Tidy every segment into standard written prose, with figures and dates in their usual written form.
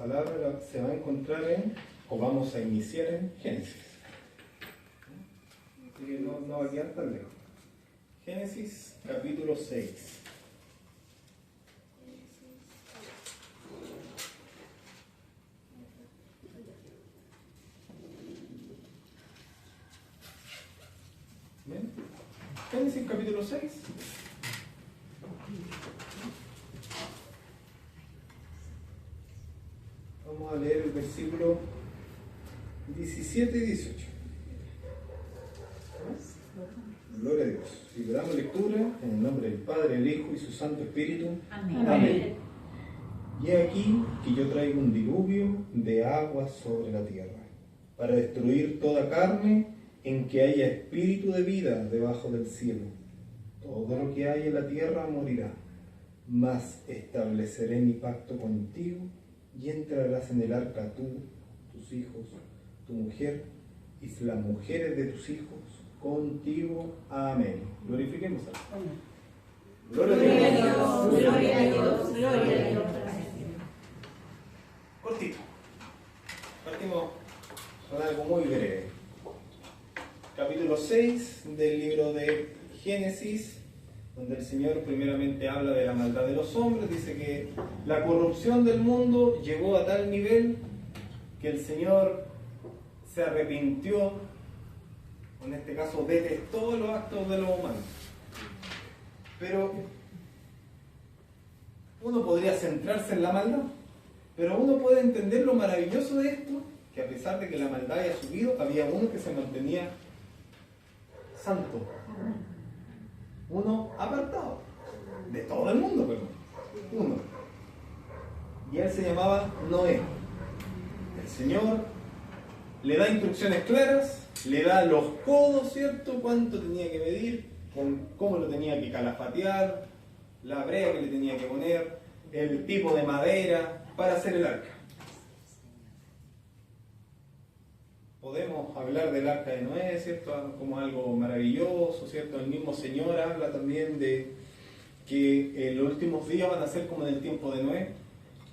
palabra se va a encontrar o vamos a iniciar en Génesis. Así que no va a quedar tan lejos. Génesis capítulo 6. ¿Ven? Génesis capítulo 6. Vamos a leer el versículo 17 y 18. Gloria a Dios. Y le damos lectura en el nombre del Padre, el Hijo y su Santo Espíritu. Amén. Amén. Y he aquí que yo traigo un diluvio de agua sobre la tierra, para destruir toda carne en que haya espíritu de vida debajo del cielo. Todo lo que hay en la tierra morirá, mas estableceré mi pacto contigo, y entrarás en el arca tú, tus hijos, tu mujer y las mujeres de tus hijos contigo. Amén. Glorifiquemos a Dios. Gloria a Dios. Gloria a Dios. Gloria a Dios. Cortito. Partimos con algo muy breve. Capítulo 6 del libro de Génesis, donde el Señor primeramente habla de la maldad de los hombres. Dice que la corrupción del mundo llegó a tal nivel que el Señor se arrepintió, en este caso detestó los actos de los humanos. Pero uno podría centrarse en la maldad, pero uno puede entender lo maravilloso de esto, que a pesar de que la maldad haya subido, había uno que se mantenía santo, uno apartado de todo el mundo, perdón, uno, y él se llamaba Noé. El Señor le da instrucciones claras, le da los codos, ¿cierto? Cuánto tenía que medir, cómo lo tenía que calafatear, la brea que le tenía que poner, el tipo de madera para hacer el arca. Podemos hablar del arca de Noé, ¿cierto? Como algo maravilloso, ¿cierto? El mismo Señor habla también de que los últimos días van a ser como en el tiempo de Noé.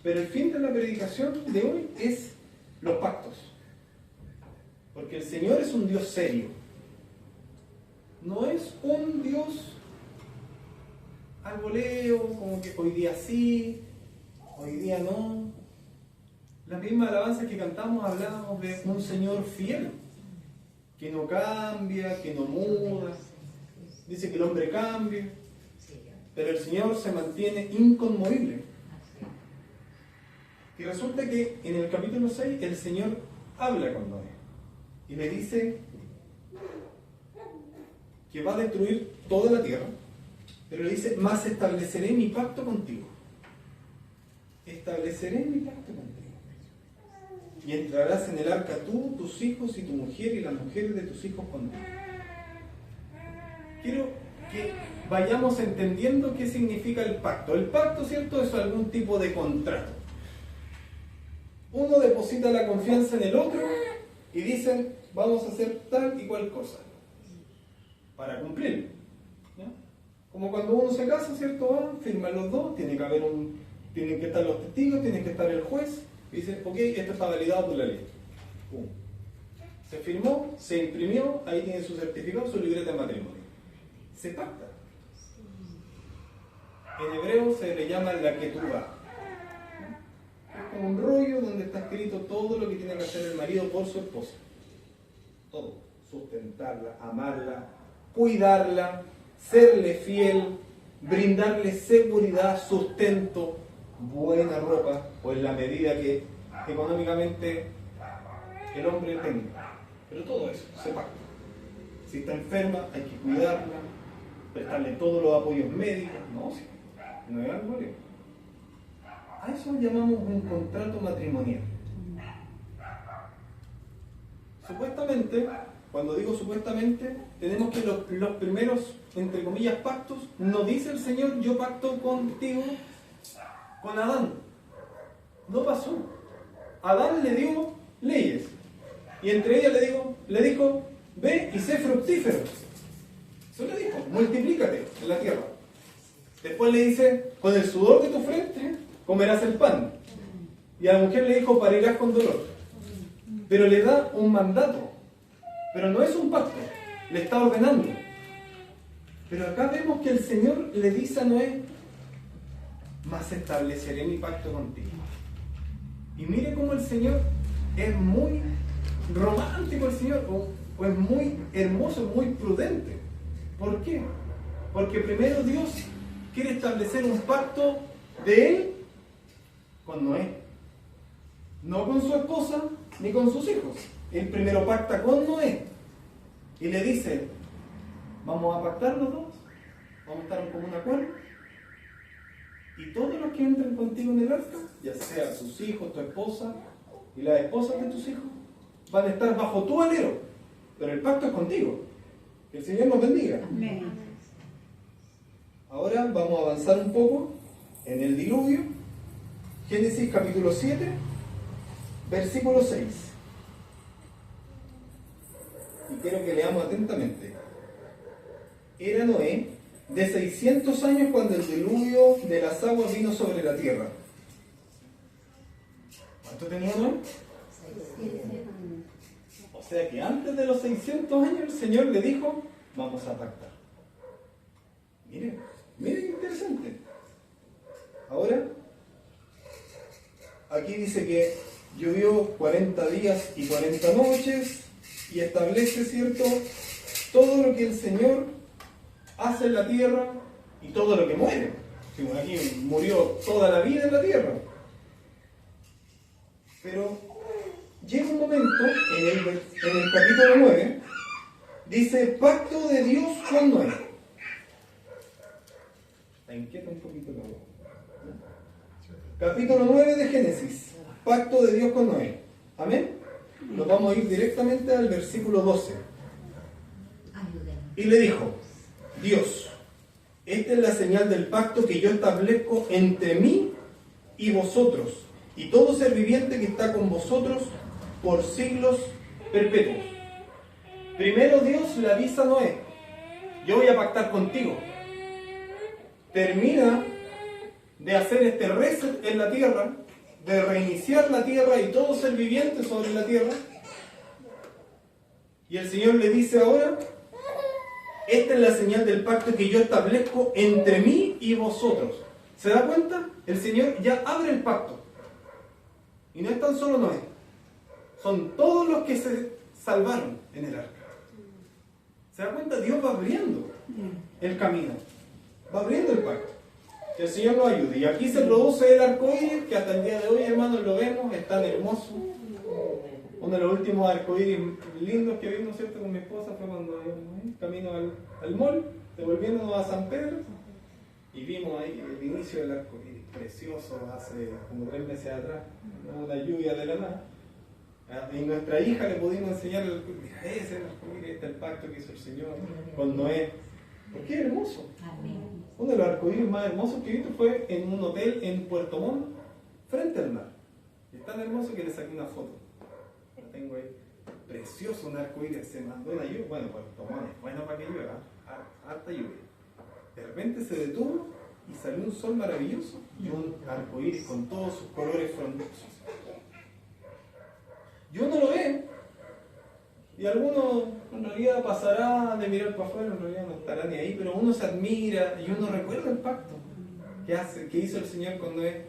Pero el fin de la predicación de hoy es los pactos. Porque el Señor es un Dios serio. No es un Dios arboleo, como que hoy día sí, hoy día no. Las mismas alabanzas que cantamos hablábamos de un Señor fiel, que no cambia, que no muda. Dice que el hombre cambia, pero el Señor se mantiene inconmovible. Y resulta que en el capítulo 6 el Señor habla con Noé y le dice que va a destruir toda la tierra, pero le dice, mas estableceré mi pacto contigo. Estableceré mi pacto contigo. Y entrarás en el arca tú, tus hijos y tu mujer y las mujeres de tus hijos contigo. Quiero que vayamos entendiendo qué significa el pacto. El pacto, ¿cierto?, es algún tipo de contrato. Uno deposita la confianza en el otro y dicen, vamos a hacer tal y cual cosa para cumplir. ¿Ya? Como cuando uno se casa, ¿cierto? Van, firman los dos, tienen que estar los testigos, tiene que estar el juez. Y dice, ok, esto está validado por la ley. ¡Pum! Se firmó, se imprimió, ahí tiene su certificado, su libreta de matrimonio. Se pacta. En hebreo se le llama la ketubá. Es como un rollo donde está escrito todo lo que tiene que hacer el marido por su esposa. Todo. Sustentarla, amarla, cuidarla, serle fiel, brindarle seguridad, sustento, buena ropa, o en la medida que económicamente el hombre tenga. Pero todo eso se pacta. Si está enferma, hay que cuidarla, prestarle todos los apoyos médicos. No es algo lejos. A eso llamamos un contrato matrimonial. Supuestamente, cuando digo supuestamente, tenemos que los primeros, entre comillas, pactos, no dice el Señor, yo pacto contigo, con Adán. No pasó. Adán le dio leyes. Y entre ellas le dijo, ve y sé fructífero. Eso le dijo, multiplícate en la tierra. Después le dice, con el sudor de tu frente comerás el pan. Y a la mujer le dijo, parirás con dolor. Pero le da un mandato. Pero no es un pacto. Le está ordenando. Pero acá vemos que el Señor le dice a Noé, mas estableceré mi pacto contigo. Y mire cómo el Señor es muy romántico, el Señor, o es muy hermoso, muy prudente. ¿Por qué? Porque primero Dios quiere establecer un pacto de Él con Noé. No con su esposa ni con sus hijos. Él primero pacta con Noé y le dice, vamos a pactar los dos, vamos a estar en común acuerdo, y todos los que entren contigo en el arca, ya sea tus hijos, tu esposa y las esposas de tus hijos, van a estar bajo tu alero, pero el pacto es contigo. Que el Señor nos bendiga. Amén. Ahora vamos a avanzar un poco en el diluvio. Génesis capítulo 7, versículo 6. Y quiero que leamos atentamente. Era Noé de 600 años cuando el diluvio de las aguas vino sobre la tierra. ¿Cuánto tenía Noé? O sea que antes de los 600 años el Señor le dijo, vamos a pactar. Miren, miren, interesante. Ahora, aquí dice que llovió 40 días y 40 noches y establece, ¿cierto?, todo lo que el Señor hace en la tierra y todo lo que muere. Sí, bueno, aquí murió toda la vida en la tierra. Pero llega un momento, en el capítulo 9, dice, pacto de Dios con Noé. La inquieta un poquito la voz. Capítulo 9 de Génesis, pacto de Dios con Noé. Amén. Nos vamos a ir directamente al versículo 12. Y le dijo, Dios, esta es la señal del pacto que yo establezco entre mí y vosotros, y todo ser viviente que está con vosotros por siglos perpetuos. Primero Dios le avisa a Noé, yo voy a pactar contigo. Termina de hacer este reset en la tierra, de reiniciar la tierra y todo ser viviente sobre la tierra. Y el Señor le dice ahora, esta es la señal del pacto que yo establezco entre mí y vosotros. ¿Se da cuenta? El Señor ya abre el pacto. Y no es tan solo Noé. Son todos los que se salvaron en el arca. ¿Se da cuenta? Dios va abriendo el camino. Va abriendo el pacto. Que el Señor nos ayude. Y aquí se produce el arcoíris, que hasta el día de hoy, hermanos, lo vemos. Es tan hermoso. Uno de los últimos arcoíris lindos que vimos, ¿cierto?, con mi esposa fue cuando íbamos camino al mall, devolviéndonos a San Pedro, y vimos ahí el inicio del arcoíris, precioso, hace como 3 meses atrás, una lluvia de la nada. Y nuestra hija le pudimos enseñar el arcoíris. Mira, ese es el arcoíris, este es el pacto que hizo el Señor con Noé. Porque es hermoso. Uno de los arcoíris más hermosos que he visto fue en un hotel en Puerto Montt, frente al mar. Es tan hermoso que le saqué una foto. La tengo ahí. Precioso, un arcoíris. Se mandó una lluvia. Bueno, Puerto Montt es bueno para que llueva. Harta lluvia. De repente se detuvo y salió un sol maravilloso y un arcoíris con todos sus colores frondosos. Y uno lo ve, y alguno en realidad pasará de mirar para afuera, en realidad no estará ni ahí, pero uno se admira y uno recuerda el pacto que hizo el Señor con Noé.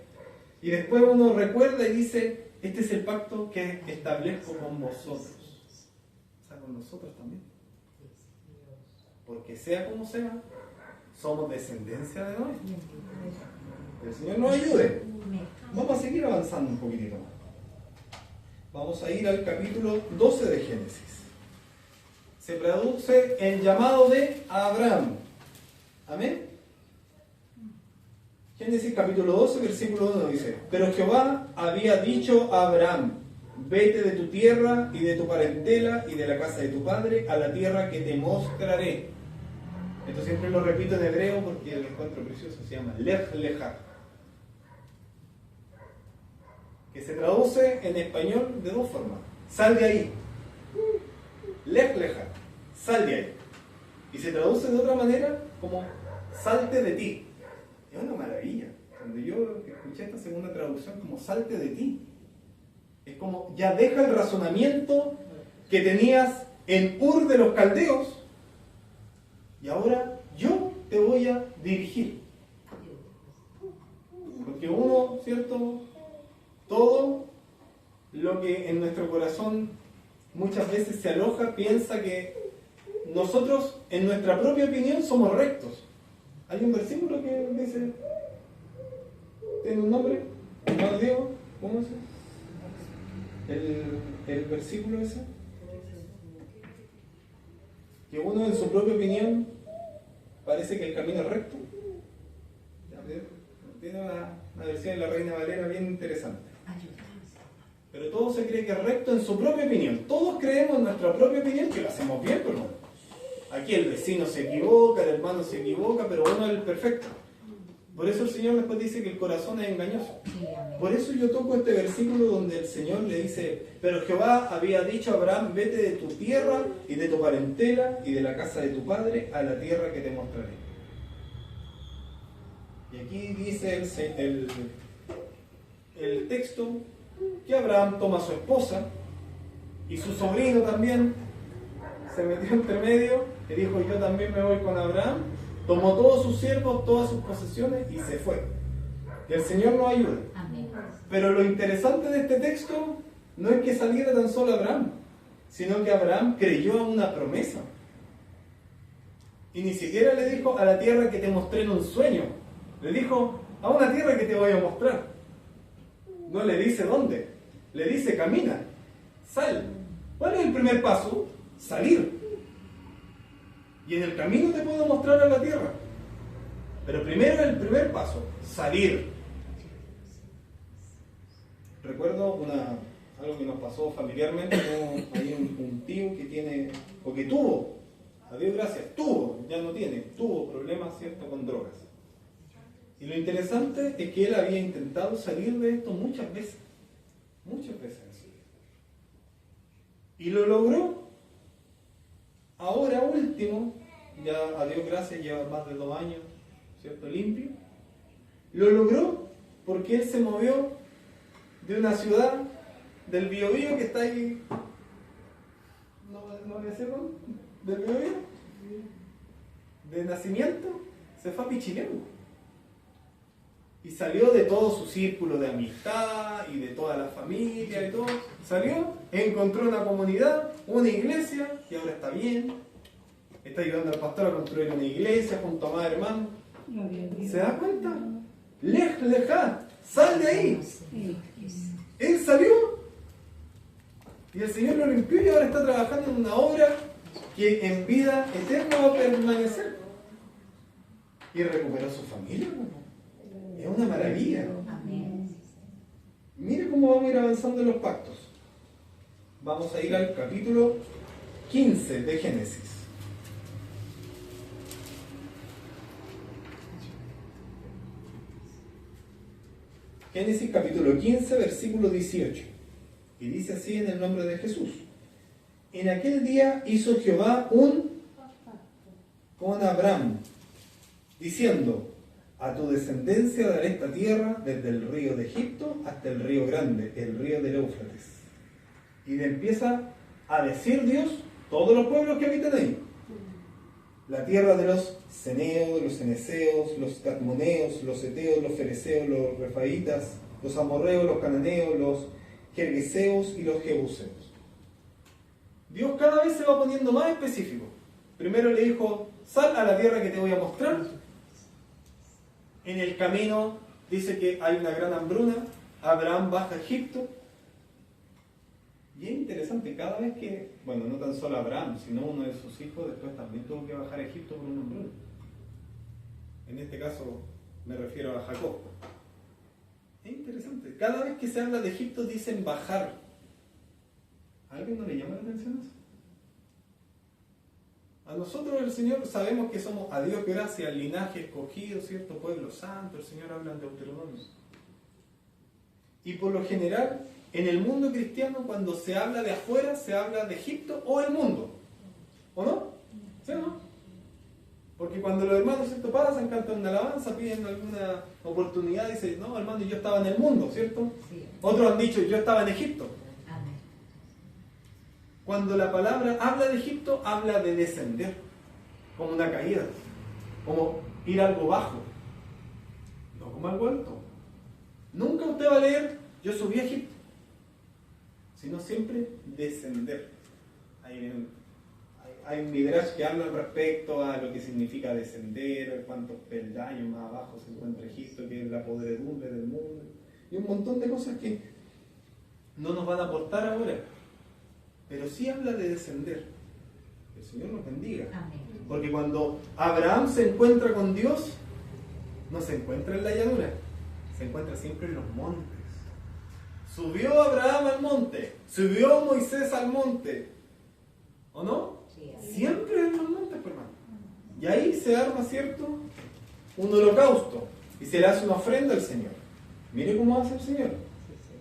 Y después uno recuerda y dice, este es el pacto que establezco con vosotros. O sea, con nosotros también. Porque sea como sea, somos descendencia de Noé. Que el Señor nos ayude. Vamos a seguir avanzando un poquitito más. Vamos a ir al capítulo 12 de Génesis. Se traduce el llamado de Abraham. Amén. Génesis capítulo 12, versículo 1 dice, pero Jehová había dicho a Abraham, vete de tu tierra y de tu parentela y de la casa de tu padre a la tierra que te mostraré. Esto siempre lo repito en hebreo porque el encuentro precioso se llama Lech Lecha, que se traduce en español de dos formas. Sal de ahí. Lech Lecha, sal de ahí. Y se traduce de otra manera como salte de ti. Es una maravilla. Cuando yo escuché esta segunda traducción como salte de ti. Es como ya deja el razonamiento que tenías en Ur de los Caldeos y ahora yo te voy a dirigir. Porque uno, ¿cierto? Todo lo que en nuestro corazón muchas veces se aloja piensa que nosotros en nuestra propia opinión somos rectos. Hay un versículo que dice, ¿tiene un nombre? ¿Hermano Diego? ¿Cómo es? El versículo ese. Que uno en su propia opinión parece que el camino es recto. Tiene una versión de la Reina Valera bien interesante. Pero todo se cree que es recto en su propia opinión. Todos creemos en nuestra propia opinión que lo hacemos bien, pero no. Aquí el vecino se equivoca, el hermano se equivoca, pero uno es el perfecto. Por eso el Señor después dice que el corazón es engañoso. Por eso yo toco este versículo donde el Señor le dice, pero Jehová había dicho a Abraham, vete de tu tierra y de tu parentela y de la casa de tu padre a la tierra que te mostraré. Y aquí dice el texto que Abraham toma a su esposa y su sobrino también se metió entre medio y dijo, yo también me voy con Abraham, tomó todos sus siervos, todas sus posesiones y se fue. Que el Señor nos ayude. Amén. Pero lo interesante de este texto no es que saliera tan solo Abraham, sino que Abraham creyó a una promesa. Y ni siquiera le dijo a la tierra que te mostré en un sueño. Le dijo a una tierra que te voy a mostrar. No le dice dónde. Le dice camina, sal. ¿Cuál es el primer paso? Salir. Y en el camino te puedo mostrar a la tierra. Pero primero el primer paso, salir. Recuerdo algo que nos pasó familiarmente. Hay un tío que tiene, o que tuvo, a Dios gracias, ya no tiene, tuvo problemas, ¿cierto?, con drogas. Y lo interesante es que él había intentado salir de esto muchas veces en su vida. Y lo logró. Ahora último, ya a Dios gracias, lleva más de 2 años, ¿cierto?, limpio. Lo logró porque él se movió de una ciudad del Biobío que está ahí, no me sé, del Biobío, de nacimiento, se fue a Pichilemu. Y salió de todo su círculo de amistad y de toda la familia y todo. Salió, encontró una comunidad, una iglesia, y ahora está bien. Está ayudando al pastor a construir una iglesia junto a más hermanos. ¿Se da cuenta? Lejá, sal de ahí. Él salió y el Señor lo limpió y ahora está trabajando en una obra que en vida eterna va a permanecer. Y recuperó su familia. Es una maravilla. Mire cómo vamos a ir avanzando en los pactos. Vamos a ir al capítulo 15 de Génesis. Génesis capítulo 15, versículo 18. Y dice así en el nombre de Jesús. En aquel día hizo Jehová con Abraham, diciendo, a tu descendencia daré esta tierra desde el río de Egipto hasta el río grande, el río del Éufrates. Y le empieza a decir Dios todos los pueblos que habitan ahí. La tierra de los ceneos, los ceneseos, los cadmoneos, los eteos, los fereceos, los refaitas, los amorreos, los cananeos, los gergeseos y los jebuseos. Dios cada vez se va poniendo más específico. Primero le dijo, sal a la tierra que te voy a mostrar. En el camino dice que hay una gran hambruna. Abraham baja a Egipto. Y es interesante, cada vez que, bueno, no tan solo Abraham, sino uno de sus hijos después también tuvo que bajar a Egipto por una hambruna. En este caso me refiero a Jacob. Es interesante, cada vez que se habla de Egipto dicen bajar. ¿A alguien no le llama la atención eso? A nosotros el Señor sabemos que somos, a Dios gracias, linaje escogido, cierto, pueblo santo, el Señor habla en Deuteronomio. Y por lo general, en el mundo cristiano, cuando se habla de afuera, se habla de Egipto o el mundo. ¿O no? ¿Sí o no? Porque cuando los hermanos esto pasan, cantan una alabanza, piden alguna oportunidad, dicen, no, hermano, yo estaba en el mundo, ¿cierto? Sí. Otros han dicho, yo estaba en Egipto. Amén. Cuando la palabra habla de Egipto, habla de descender, como una caída, como ir a algo bajo, no como algo alto. Nunca usted va a leer, yo subí a Egipto, sino siempre descender. Hay un midrash que habla al respecto a lo que significa descender, cuántos peldaños más abajo se encuentra Egipto, que es la podredumbre del mundo, y un montón de cosas que no nos van a aportar ahora, pero sí habla de descender. El Señor nos bendiga. Amén. Porque cuando Abraham se encuentra con Dios, no se encuentra en la llanura, se encuentra siempre en los montes. Subió Abraham al monte, subió Moisés al monte, ¿o no? Sí, amén. Siempre en los montes, hermano. Y ahí se arma, ¿cierto?, un holocausto y se le hace una ofrenda al Señor. Mire cómo hace el Señor.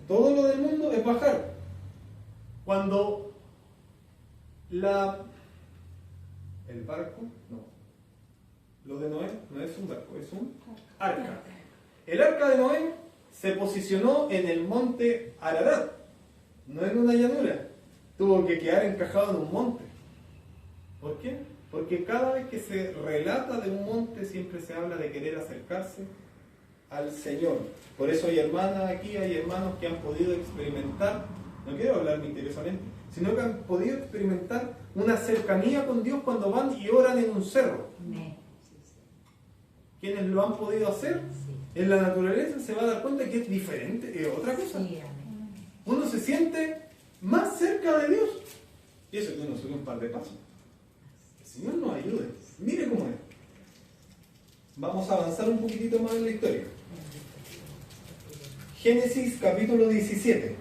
Todo lo del mundo es bajar. Cuando el barco, no. Lo de Noé no es un barco, es un arca. El arca de Noé se posicionó en el monte Ararat, no en una llanura. Tuvo que quedar encajado en un monte. ¿Por qué? Porque cada vez que se relata de un monte siempre se habla de querer acercarse al Señor. Por eso hay hermanas aquí, hay hermanos que han podido experimentar, no quiero hablar misteriosamente, sino que han podido experimentar una cercanía con Dios cuando van y oran en un cerro. Amén. Quienes lo han podido hacer Sí. en la naturaleza se va a dar cuenta que es diferente, es otra cosa. Sí, amén. Uno se siente más cerca de Dios. Y eso que uno sube un par de pasos. El Señor nos ayude. Mire cómo es. Vamos a avanzar un poquitito más en la historia. Génesis capítulo 17.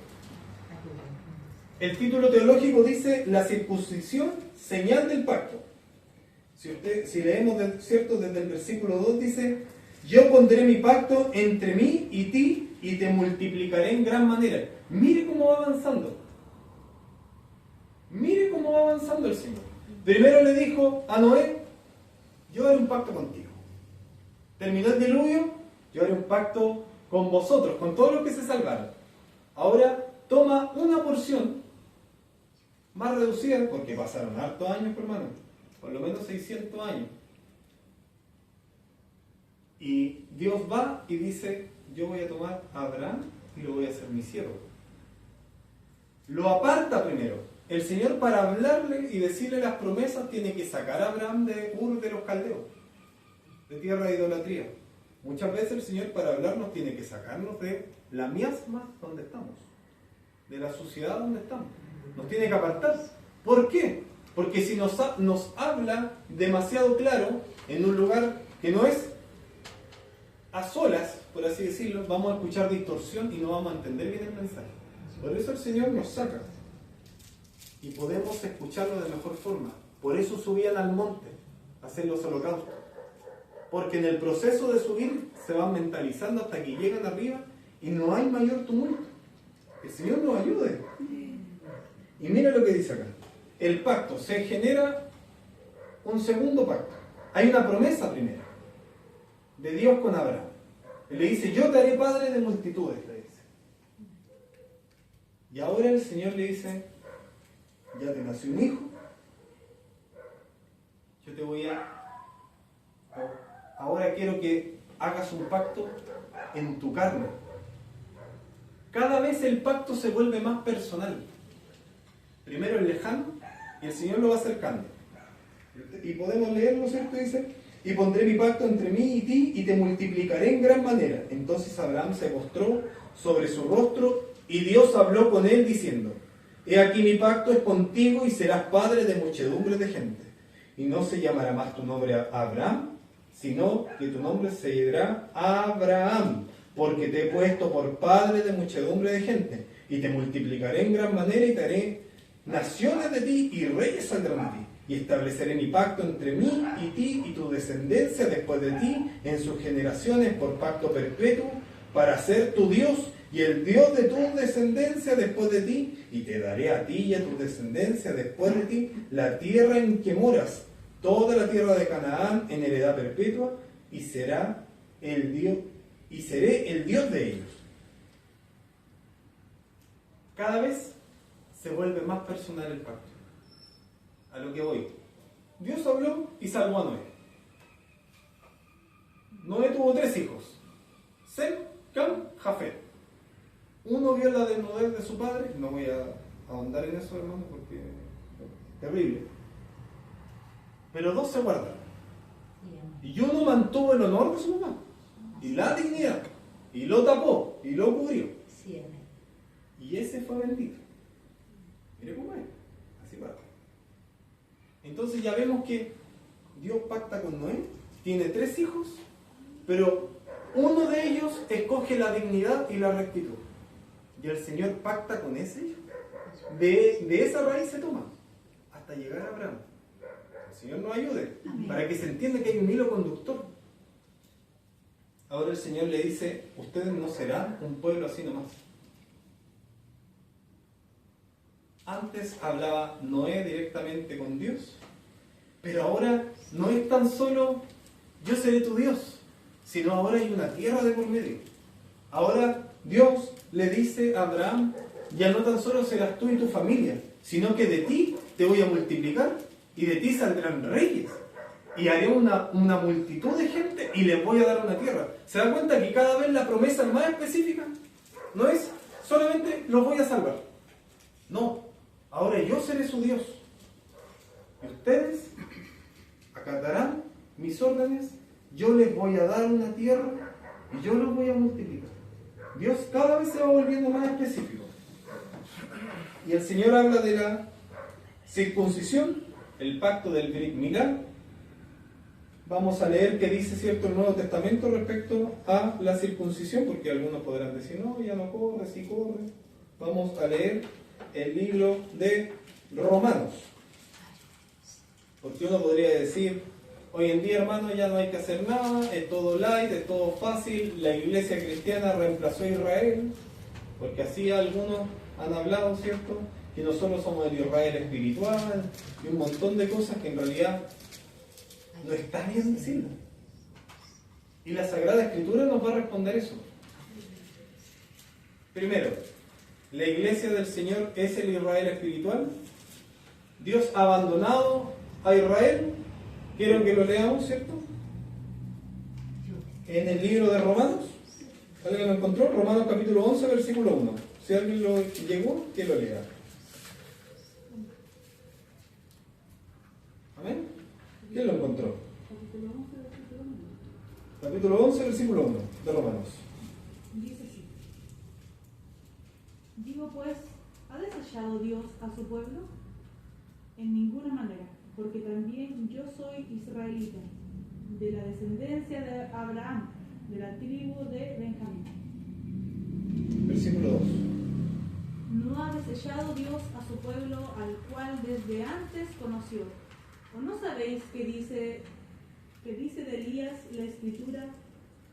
El título teológico dice la circuncisión, señal del pacto. Si leemos ¿cierto? Desde el versículo 2 dice, yo pondré mi pacto entre mí y ti y te multiplicaré en gran manera. Mire cómo va avanzando. Mire cómo va avanzando el Señor. Primero le dijo a Noé, yo haré un pacto contigo. Terminó el diluvio, yo haré un pacto con vosotros, con todos los que se salvaron. Ahora toma una porción más reducida, porque pasaron hartos años, hermano, por lo menos 600 años. Y Dios va y dice, yo voy a tomar a Abraham y lo voy a hacer mi siervo. Lo aparta primero. El Señor, para hablarle y decirle las promesas, tiene que sacar a Abraham de Ur de los Caldeos, de tierra de idolatría. Muchas veces el Señor, para hablarnos, tiene que sacarnos de la miasma donde estamos, de la suciedad donde estamos. Nos tiene que apartar. ¿Por qué? Porque si nos habla demasiado claro en un lugar que no es a solas, por así decirlo, vamos a escuchar distorsión y no vamos a entender bien el mensaje. Por eso el Señor nos saca y podemos escucharlo de mejor forma. Por eso subían al monte a hacer los holocaustos, porque en el proceso de subir se van mentalizando hasta que llegan arriba y no hay mayor tumulto. El Señor nos ayude. Y mira lo que dice acá. El pacto, se genera un segundo pacto. Hay una promesa primero de Dios con Abraham. Él le dice, yo te haré padre de multitudes, le dice. Y ahora el Señor le dice, ya te nació un hijo, yo te voy ahora quiero que hagas un pacto en tu carne. Cada vez el pacto se vuelve más personal. Primero es lejano y el Señor lo va acercando. Y podemos leerlo, ¿cierto? Dice, y pondré mi pacto entre mí y ti y te multiplicaré en gran manera. Entonces Abraham se postró sobre su rostro y Dios habló con él diciendo, he aquí mi pacto es contigo y serás padre de muchedumbre de gente. Y no se llamará más tu nombre Abraham, sino que tu nombre se llamará Abraham, porque te he puesto por padre de muchedumbre de gente, y te multiplicaré en gran manera y te haré naciones de ti y reyes saldrán de ti. Y estableceré mi pacto entre mí y ti y tu descendencia después de ti en sus generaciones por pacto perpetuo, para ser tu Dios y el Dios de tu descendencia después de ti, y te daré a ti y a tu descendencia después de ti la tierra en que moras, toda la tierra de Canaán en heredad perpetua, y seré el Dios de ellos. Cada vez se vuelve más personal el pacto. A lo que voy. Dios habló y salvó a Noé. Noé tuvo 3 hijos: Sem, Cam, Jafet. Uno vio la desnudez de su padre. No voy a ahondar en eso, hermano, porque es terrible. Pero 2 se guardaron. Y uno mantuvo el honor de su mamá, y la dignidad, y lo tapó, y lo cubrió. Y ese fue bendito. Mire cómo es. Así pasa. Entonces ya vemos que Dios pacta con Noé, tiene 3 hijos, pero uno de ellos escoge la dignidad y la rectitud. Y el Señor pacta con ese hijo. De esa raíz se toma, hasta llegar a Abraham. El Señor nos ayude, para que se entienda que hay un hilo conductor. Ahora el Señor le dice: ustedes no serán un pueblo así nomás. Antes hablaba Noé directamente con Dios, pero ahora no es tan solo yo seré tu Dios, sino ahora hay una tierra de por medio. Ahora Dios le dice a Abraham: ya no tan solo serás tú y tu familia, sino que de ti te voy a multiplicar y de ti saldrán reyes. Y haré una multitud de gente y les voy a dar una tierra. ¿Se da cuenta que cada vez la promesa es más específica? No es solamente los voy a salvar. No, ahora yo seré su Dios. Y ustedes acatarán mis órdenes, yo les voy a dar una tierra y yo los voy a multiplicar. Dios cada vez se va volviendo más específico. Y el Señor habla de la circuncisión, el pacto del Brit Milá. Vamos a leer qué dice, ¿cierto?, el Nuevo Testamento respecto a la circuncisión, porque algunos podrán decir: no, ya no corre, sí corre. Vamos a leer el libro de Romanos. Porque uno podría decir: hoy en día, hermano, ya no hay que hacer nada, es todo light, es todo fácil, la iglesia cristiana reemplazó a Israel, porque así algunos han hablado, ¿cierto?, que nosotros somos el Israel espiritual, y un montón de cosas que en realidad no está bien decirlo. Y la Sagrada Escritura nos va a responder eso. Primero, ¿la iglesia del Señor es el Israel espiritual? ¿Dios ha abandonado a Israel? Quiero que lo leamos, ¿cierto? En el libro de Romanos. ¿Alguien lo encontró? Romanos capítulo 11, versículo 1. Si alguien lo llegó, que lo lea. ¿Amén? ¿Quién lo encontró? Capítulo 11, versículo 1 de Romanos. Dice así: digo pues, ¿ha desechado Dios a su pueblo? En ninguna manera, porque también yo soy israelita, de la descendencia de Abraham, de la tribu de Benjamín. Versículo 2. ¿No ha desechado Dios a su pueblo, al cual desde antes conoció? ¿O no sabéis que dice de Elías la Escritura,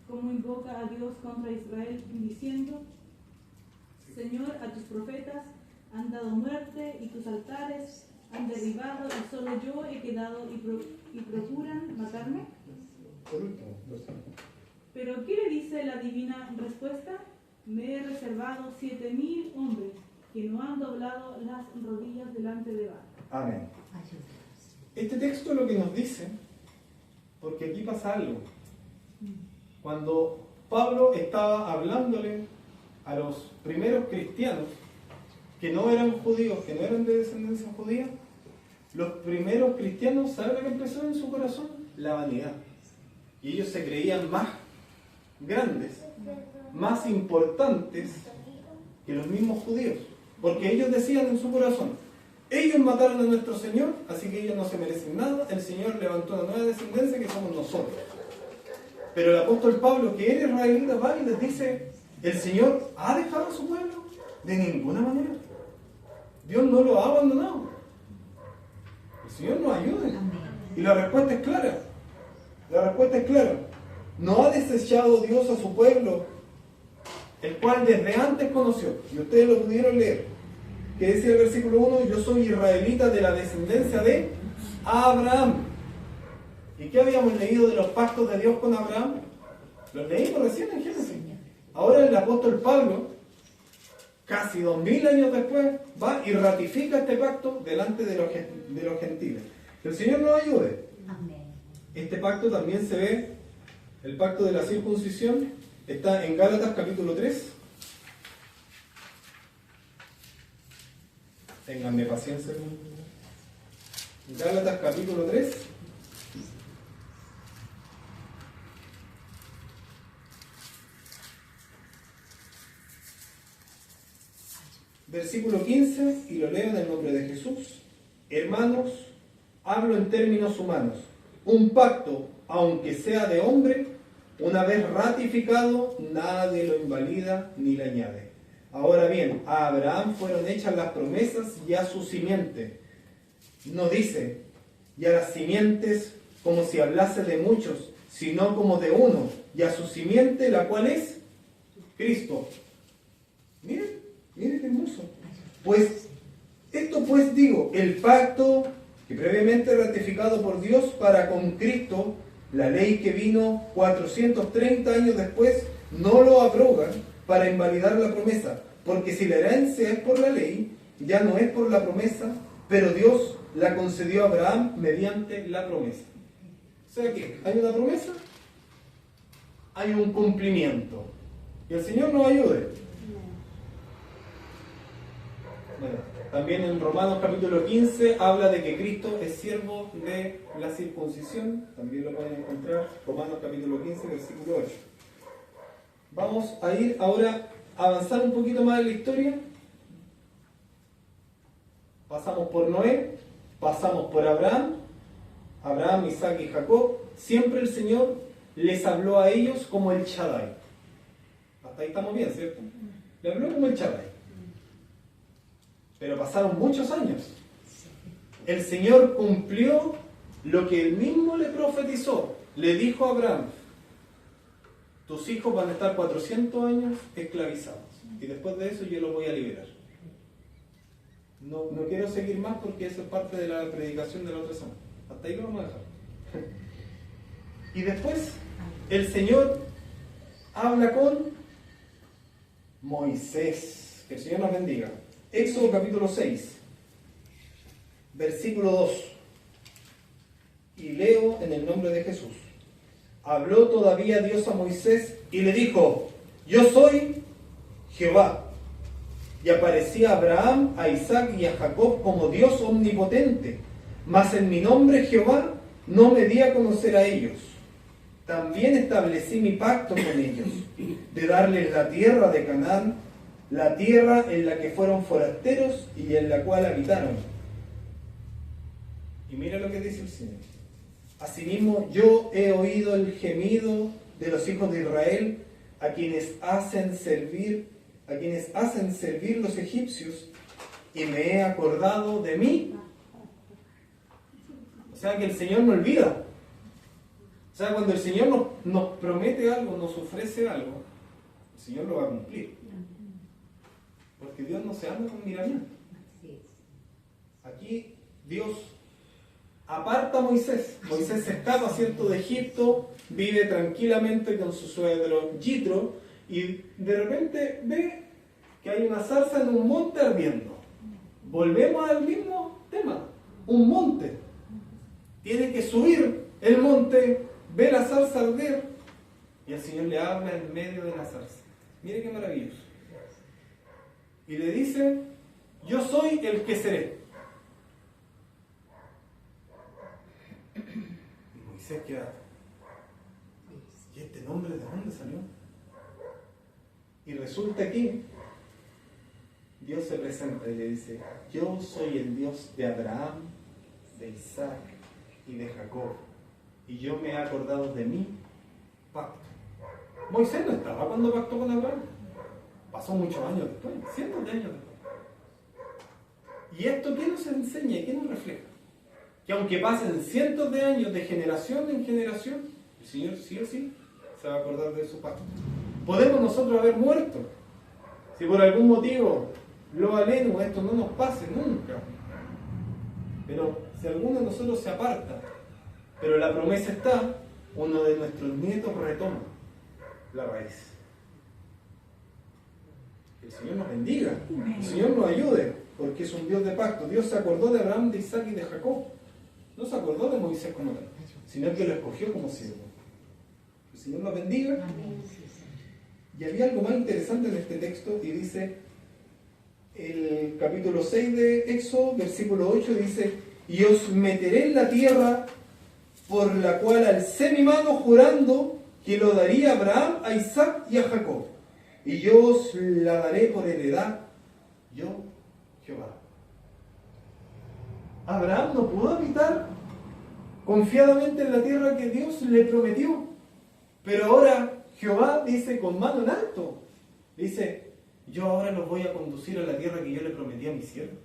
cómo invoca a Dios contra Israel, diciendo: Señor, a tus profetas han dado muerte y tus altares han derribado, y solo yo he quedado y procuran matarme? Por último, Pero ¿qué le dice la divina respuesta? Me he reservado 7,000 hombres que no han doblado las rodillas delante de Baal. amén. Este texto es lo que nos dice, porque aquí pasa algo. Cuando Pablo estaba hablándole a los primeros cristianos que no eran judíos, que no eran de descendencia judía, los primeros cristianos, ¿saben lo que empezó en su corazón? La vanidad. Y ellos se creían más grandes, más importantes que los mismos judíos, porque ellos decían en su corazón: ellos mataron a nuestro Señor, así que ellos no se merecen nada, el Señor levantó una nueva descendencia que somos nosotros. Pero el apóstol Pablo, que era israelita, va y les dice: ¿el Señor ha dejado a su pueblo? De ninguna manera. Dios no lo ha abandonado. El Señor nos ayude. Y la respuesta es clara. La respuesta es clara. No ha desechado Dios a su pueblo, el cual desde antes conoció. Y ustedes lo pudieron leer. Que decía el versículo 1: yo soy israelita de la descendencia de Abraham. ¿Y qué habíamos leído de los pactos de Dios con Abraham? Los leímos recién en Génesis. Ahora el apóstol Pablo, casi 2000 años después, va y ratifica este pacto delante de los gentiles. Que el Señor nos ayude. Amén. Este pacto también se ve, el pacto de la circuncisión, está en Gálatas capítulo 3. Ténganme paciencia. Gálatas capítulo 3. Versículo 15, y lo leo en el nombre de Jesús. Hermanos, hablo en términos humanos. Un pacto, aunque sea de hombre, una vez ratificado, nadie lo invalida ni le añade. Ahora bien, a Abraham fueron hechas las promesas y a su simiente. No dice, y a las simientes como si hablase de muchos, sino como de uno, y a su simiente, la cual es Cristo. Miren qué hermoso. Pues, esto pues digo, el pacto que previamente ratificado por Dios para con Cristo, la ley que vino 430 años después, no lo abrogan para invalidar la promesa, porque si la herencia es por la ley, ya no es por la promesa, pero Dios la concedió a Abraham mediante la promesa. O sea que hay una promesa, hay un cumplimiento. Y el Señor nos ayude. Bueno, también en Romanos capítulo 15 habla de que Cristo es siervo de la circuncisión. También lo pueden encontrar, Romanos capítulo 15, versículo 8. Vamos a ir ahora a avanzar un poquito más en la historia. Pasamos por Noé, pasamos por Abraham, Isaac y Jacob. Siempre el Señor les habló a ellos como el Shaddai. Hasta ahí estamos bien, ¿cierto? Le habló como el Shaddai. Pero pasaron muchos años. El Señor cumplió lo que Él mismo le profetizó. Le dijo a Abraham, tus hijos van a estar 400 años esclavizados. Y después de eso yo los voy a liberar. No quiero seguir más porque eso es parte de la predicación de la otra semana. Hasta ahí lo vamos a dejar. Y después el Señor habla con Moisés. Que el Señor nos bendiga. Éxodo capítulo 6, versículo 2. Y leo en el nombre de Jesús. Habló todavía Dios a Moisés y le dijo, yo soy Jehová. Y aparecía a Abraham, a Isaac y a Jacob como Dios omnipotente. Mas en mi nombre Jehová no me di a conocer a ellos. También establecí mi pacto con ellos, de darles la tierra de Canaán, la tierra en la que fueron forasteros y en la cual habitaron. Y mira lo que dice el Señor. Asimismo, yo he oído el gemido de los hijos de Israel, a quienes hacen servir los egipcios, y me he acordado de mí. O sea que el Señor no olvida. O sea, cuando el Señor nos promete algo, nos ofrece algo, el Señor lo va a cumplir. Porque Dios no se anda con miramiento. Aquí Dios aparta a Moisés. Moisés se escapa, ¿cierto?, de Egipto, vive tranquilamente con su suegro Yitro, y de repente ve que hay una zarza en un monte ardiendo. Volvemos al mismo tema. Un monte. Tiene que subir el monte, ve la zarza arder, y el Señor le habla en medio de la zarza. Mire qué maravilloso. Y le dice, yo soy el que seré. Y Moisés queda, ¿y este nombre de dónde salió? Y resulta que Dios se presenta y le dice, yo soy el Dios de Abraham, de Isaac y de Jacob. Y yo me he acordado de mi pacto. Moisés no estaba cuando pactó con Abraham. Pasó muchos años después, cientos de años después. ¿Y esto qué nos enseña y qué nos refleja? Que aunque pasen cientos de años de generación en generación, el Señor sí o sí se va a acordar de su pacto. Podemos nosotros haber muerto. Si por algún motivo, lo aleno, esto no nos pase nunca. Pero si alguno de nosotros se aparta, Pero la promesa está, uno de nuestros nietos retoma la raíz. Que el Señor nos bendiga, el Señor nos ayude, porque es un Dios de pacto. Dios se acordó de Abraham, de Isaac y de Jacob. No se acordó de Moisés como tal, sino que lo escogió como siervo. El Señor nos bendiga. Y había algo más interesante en este texto, y dice, el capítulo 6 de Éxodo, versículo 8, dice: y os meteré en la tierra por la cual alcé mi mano jurando que lo daría a Abraham, a Isaac y a Jacob, y yo os la daré por heredad, yo, Jehová. Abraham no pudo habitar confiadamente en la tierra que Dios le prometió, pero ahora Jehová dice con mano en alto, dice: yo ahora los voy a conducir a la tierra que yo le prometí a mi siervo.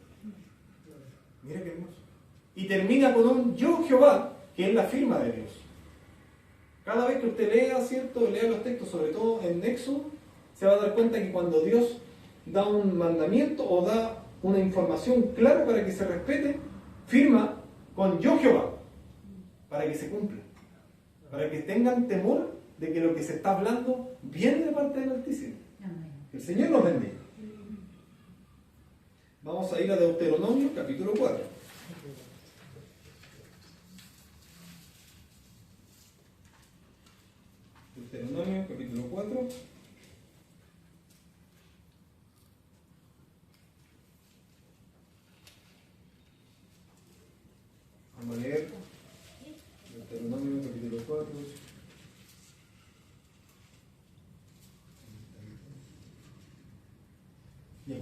Mira qué hermoso. Y termina con un yo Jehová, que es la firma de Dios. Cada vez que usted lea, ¿cierto?, lea los textos, sobre todo en Éxodo, se va a dar cuenta que cuando Dios da un mandamiento o da una información clara para que se respete, firma con yo Jehová, para que se cumpla, para que tengan temor de que lo que se está hablando viene de parte del Altísimo. Que el Señor nos bendiga. Vamos a ir a Deuteronomio capítulo 4. Deuteronomio capítulo 4. Vamos a leer Deuteronomio capítulo 4. Bien.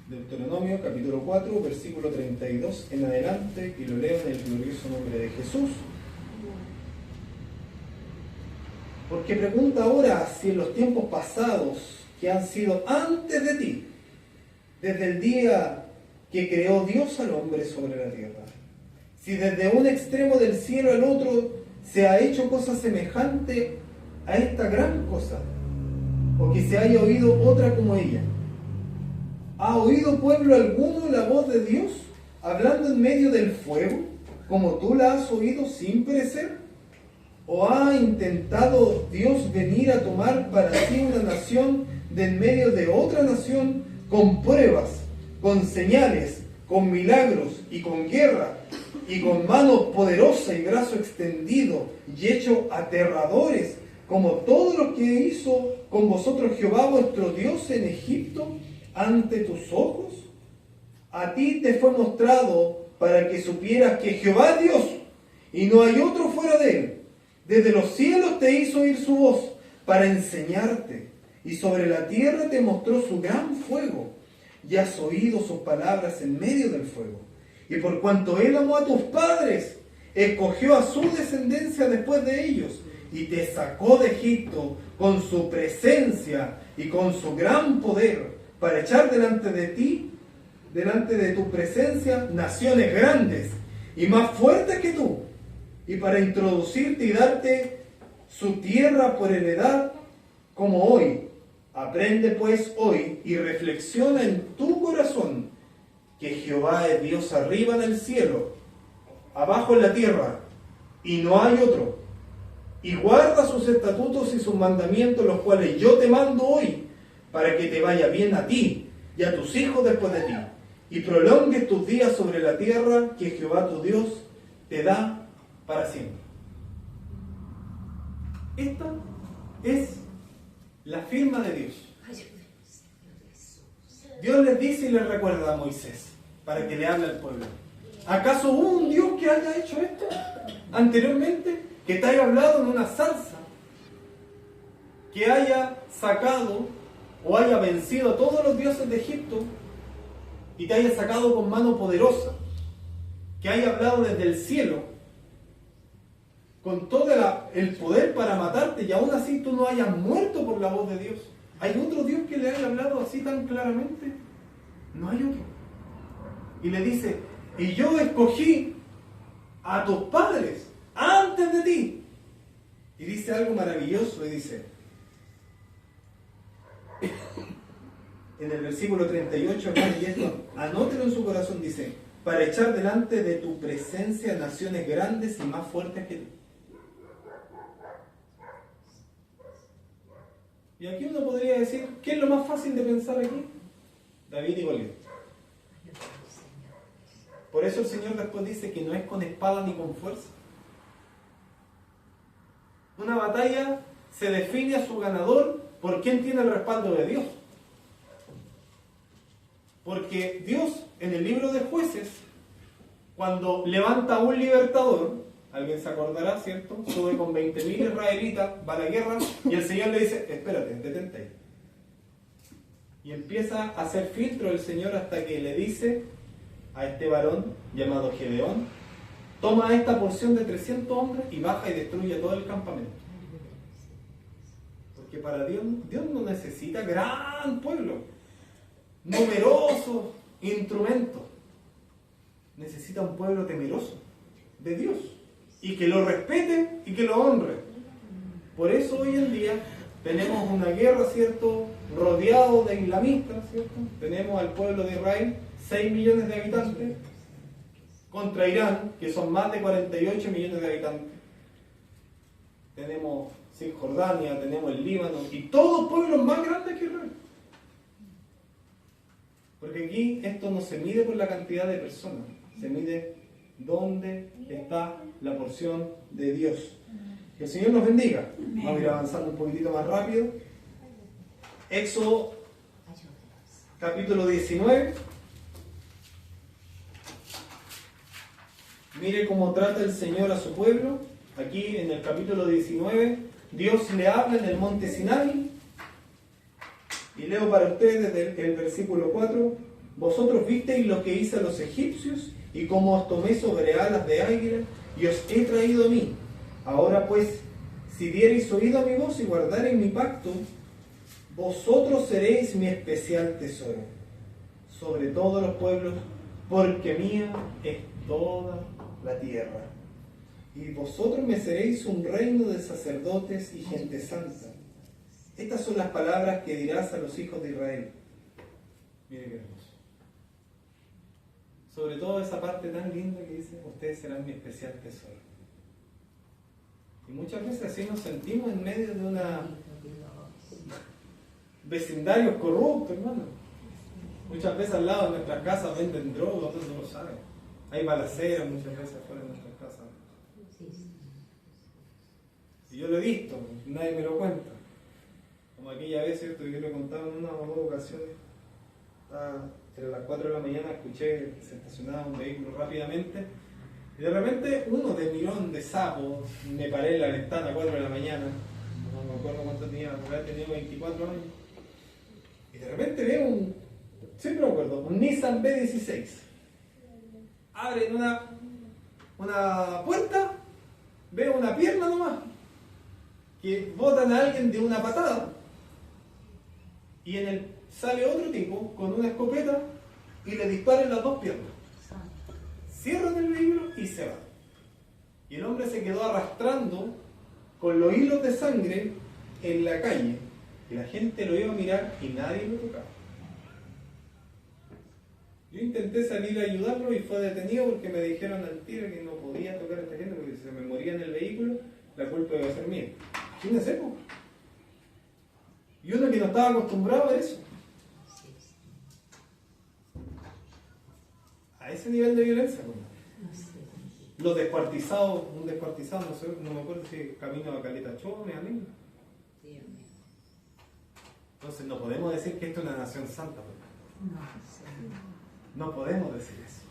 Deuteronomio capítulo 4, versículo 32 en adelante, y lo leo en el glorioso nombre de Jesús. Porque pregunta ahora si en los tiempos pasados, que han sido antes de ti, desde el día que creó Dios al hombre sobre la tierra, si desde un extremo del cielo al otro se ha hecho cosa semejante a esta gran cosa, o que se haya oído otra como ella. ¿Ha oído pueblo alguno la voz de Dios hablando en medio del fuego, como tú la has oído sin perecer? ¿O ha intentado Dios venir a tomar para sí una nación de en medio de otra nación con pruebas, con señales, con milagros y con guerra, y con mano poderosa y brazo extendido y hecho aterradores, como todo lo que hizo con vosotros Jehová vuestro Dios en Egipto ante tus ojos? A ti te fue mostrado para que supieras que Jehová es Dios y no hay otro fuera de él. Desde los cielos te hizo oír su voz para enseñarte, y sobre la tierra te mostró su gran fuego, y has oído sus palabras en medio del fuego. Y por cuanto él amó a tus padres, escogió a su descendencia después de ellos, y te sacó de Egipto con su presencia y con su gran poder, para echar delante de ti, delante de tu presencia, naciones grandes y más fuertes que tú, y para introducirte y darte su tierra por heredad, como hoy. Aprende pues hoy y reflexiona en tu corazón que Jehová es Dios arriba en el cielo, abajo en la tierra, y no hay otro. Y guarda sus estatutos y sus mandamientos, los cuales yo te mando hoy, para que te vaya bien a ti y a tus hijos después de ti, y prolongues tus días sobre la tierra que Jehová tu Dios te da para siempre. Esta es la firma de Dios. Dios les dice y les recuerda a Moisés para que le hable al pueblo. ¿Acaso hubo un Dios que haya hecho esto anteriormente? Que te haya hablado en una zarza, que haya sacado o haya vencido a todos los dioses de Egipto y te haya sacado con mano poderosa, que haya hablado desde el cielo con todo el poder para matarte, y aún así tú no hayas muerto por la voz de Dios. ¿Hay otro Dios que le haya hablado así tan claramente? No hay otro. Y le dice: y yo escogí a tus padres antes de ti. Y dice algo maravilloso, y dice en el versículo 38, hermano, y esto anótelo en su corazón, dice: para echar delante de tu presencia naciones grandes y más fuertes que tú. Y aquí uno podría decir, ¿qué es lo más fácil de pensar aquí? David y Goliat. Por eso el Señor después dice que no es con espada ni con fuerza. Una batalla se define a su ganador por quien tiene el respaldo de Dios. Porque Dios, en el libro de Jueces, cuando levanta a un libertador, alguien se acordará, ¿cierto? Sube con 20.000 israelitas, va a la guerra, y el Señor le dice, espérate, detente ahí. Y empieza a hacer filtro el Señor hasta que le dice a este varón llamado Gedeón, toma esta porción de 300 hombres y baja y destruye todo el campamento. Porque para Dios no necesita gran pueblo, numerosos instrumentos. Necesita un pueblo temeroso de Dios y que lo respete y que lo honre. Por eso hoy en día tenemos una guerra, ¿cierto?, rodeado de islamistas, ¿cierto? Tenemos al pueblo de Israel, 6 millones de habitantes, contra Irán, que son más de 48 millones de habitantes. Tenemos Cisjordania, tenemos el Líbano, y todos pueblos más grandes que Israel. Porque aquí esto no se mide por la cantidad de personas, se mide dónde está la porción de Dios. Que el Señor nos bendiga. Vamos a ir avanzando un poquitito más rápido. Éxodo capítulo 19. Mire cómo trata el Señor a su pueblo. Aquí en el capítulo 19, Dios le habla en el monte Sinaí. Y leo para ustedes desde el versículo 4. Vosotros visteis lo que hice a los egipcios y cómo os tomé sobre alas de águila y os he traído a mí. Ahora pues, si diereis oído a mi voz y guardareis mi pacto, vosotros seréis mi especial tesoro sobre todos los pueblos, porque mía es toda la tierra. Y vosotros me seréis un reino de sacerdotes y gente santa. Estas son las palabras que dirás a los hijos de Israel. Miren qué hermoso. Sobre todo esa parte tan linda que dice, ustedes serán mi especial tesoro. Y muchas veces así nos sentimos en medio de una vecindarios corruptos, hermano. Muchas veces al lado de nuestras casas venden drogas, ustedes no lo saben. Hay balaceras muchas veces afuera de nuestras casas. Y yo lo he visto, nadie me lo cuenta. Como aquella vez, ¿cierto? Yo lo contaba en una o dos ocasiones. Entre las 4 de la mañana escuché que se estacionaba un vehículo rápidamente. Y de repente uno de mirón de sapo, me paré en la ventana a 4 de la mañana. No me acuerdo cuánto tenía, había tenido 24 años. Y de repente veo siempre me acuerdo, un Nissan B16. Abren una puerta, veo una pierna nomás, que botan a alguien de una patada. Y sale otro tipo con una escopeta y le dispara en las dos piernas. Cierran el vehículo y se van. Y el hombre se quedó arrastrando con los hilos de sangre en la calle. Y la gente lo iba a mirar y nadie lo tocaba. Yo intenté salir a ayudarlo y fue detenido porque me dijeron al tiro que no podía tocar a esta gente porque si se me moría en el vehículo, la culpa iba a ser mía. Imagínense, po. Y uno que no estaba acostumbrado a eso. A ese nivel de violencia, po. Los descuartizados, un descuartizado, no me acuerdo si camino a Caleta Chones, a mí. Entonces no podemos decir que esto es una nación santa, po. No podemos decir eso.